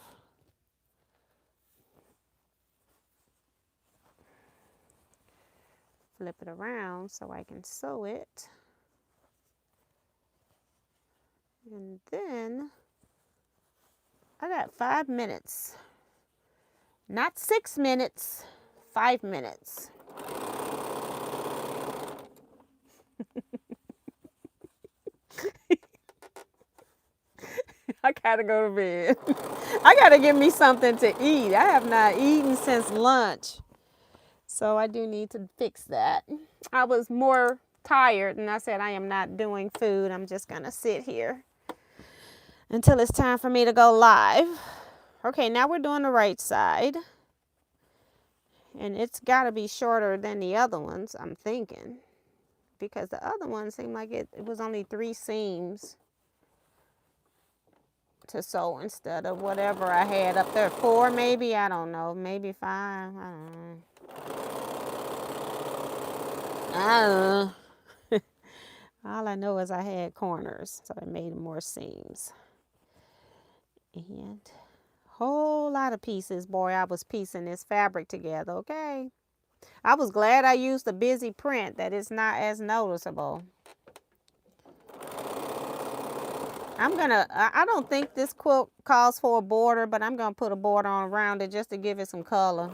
Flip it around so I can sew it. And then I got 5 minutes. Not 6 minutes, 5 minutes. I gotta go to bed. I gotta give me something to eat. I have not eaten since lunch. So I do need to fix that. I was more tired and I said I am not doing food. I'm just gonna sit here until it's time for me to go live. Okay, now we're doing the right side. And it's gotta be shorter than the other ones, I'm thinking. Because the other one seemed like it was only 3 seams to sew instead of whatever I had up there. 4 maybe, I don't know, maybe 5, I don't know. All I know is I had corners, so I made more seams. And a whole lot of pieces. Boy, I was piecing this fabric together, okay? I was glad I used the busy print that it's not as noticeable. I don't think this quilt calls for a border, but I'm gonna put a border on around it just to give it some color.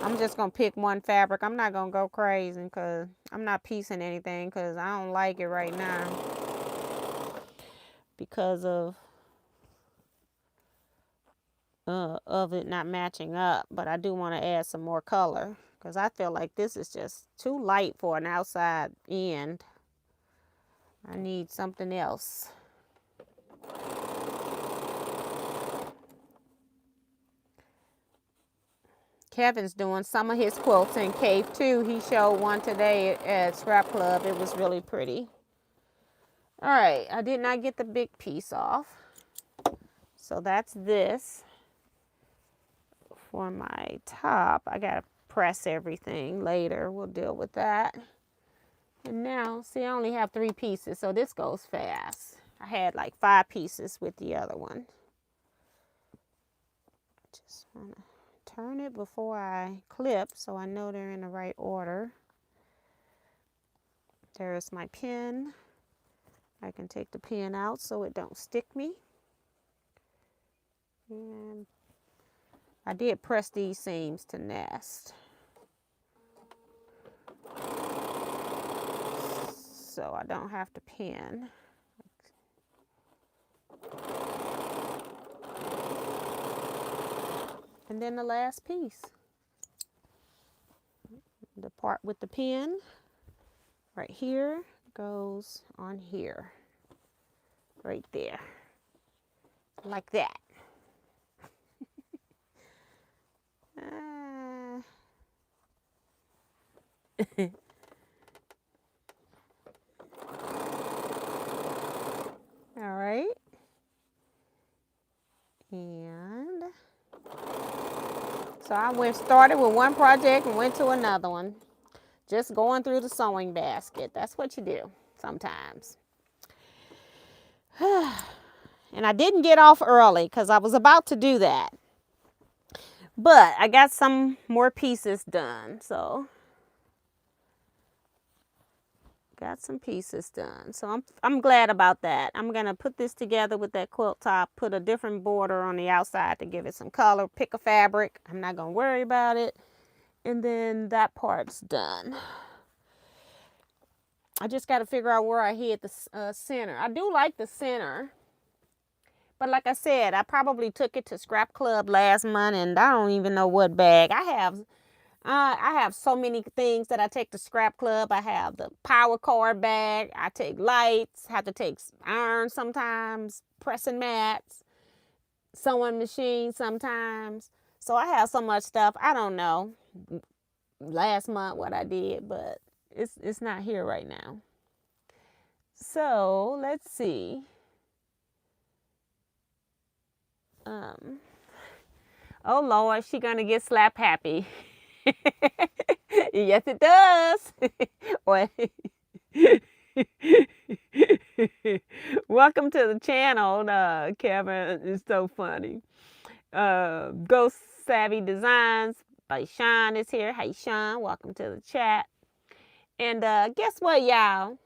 I'm just gonna pick one fabric. I'm not gonna go crazy because I'm not piecing anything because I don't like it right now because of it not matching up. But I do want to add some more color because I feel like this is just too light for an outside end. I need something else. Kevin's doing some of his quilts in Cave too. He showed one today at Scrap Club. It was really pretty. All right, I did not get the big piece off. So that's this. For my top, I gotta press everything later. We'll deal with that. And now, see, I only have 3 pieces, so this goes fast. I had like 5 pieces with the other one. Just wanna turn it before I clip so I know they're in the right order. There's my pin. I can take the pin out so it don't stick me. And I did press these seams to nest. So I don't have to pin. And then the last piece. The part with the pin right here goes on here. Right there. Like that. All right. And so I started with one project and went to another one. Just going through the sewing basket. That's what you do sometimes. And I didn't get off early because I was about to do that. But I got some more pieces done. So got some pieces done. So I'm glad about that. I'm going to put this together with that quilt top, put a different border on the outside to give it some color, pick a fabric. I'm not going to worry about it. And then that part's done. I just got to figure out where I hid the center. I do like the center. But like I said, I probably took it to Scrap Club last month, and I don't even know what bag. I have so many things that I take to Scrap Club. I have the power cord bag. I take lights. Have to take iron sometimes. Pressing mats. Sewing machine sometimes. So I have so much stuff. I don't know last month what I did, but it's not here right now. So let's see. Oh Lord, she gonna get slap happy. Yes, it does. Welcome to the channel, Kevin. It's so funny. Ghost Savvy Designs by Sean is here. Hey Sean, welcome to the chat. And guess what, y'all?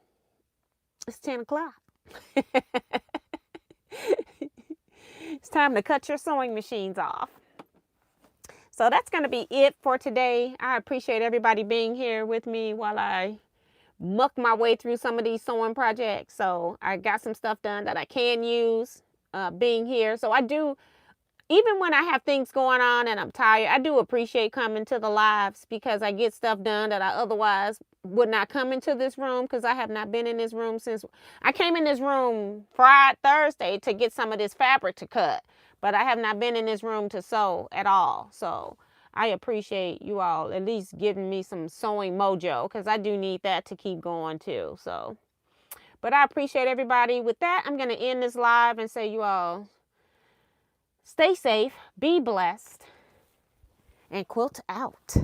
It's 10 o'clock. It's time to cut your sewing machines off. So that's going to be it for today. I appreciate everybody being here with me while I muck my way through some of these sewing projects. So I got some stuff done that I can use being here. So I do, even when I have things going on and I'm tired, I do appreciate coming to the lives because I get stuff done that I otherwise would not come into this room, because I have not been in this room since I came in this room Thursday to get some of this fabric to cut. But I have not been in this room to sew at all. So I appreciate you all at least giving me some sewing mojo, because I do need that to keep going too. So, but I appreciate everybody. With that, I'm going to end this live and say you all stay safe, be blessed, and quilt out.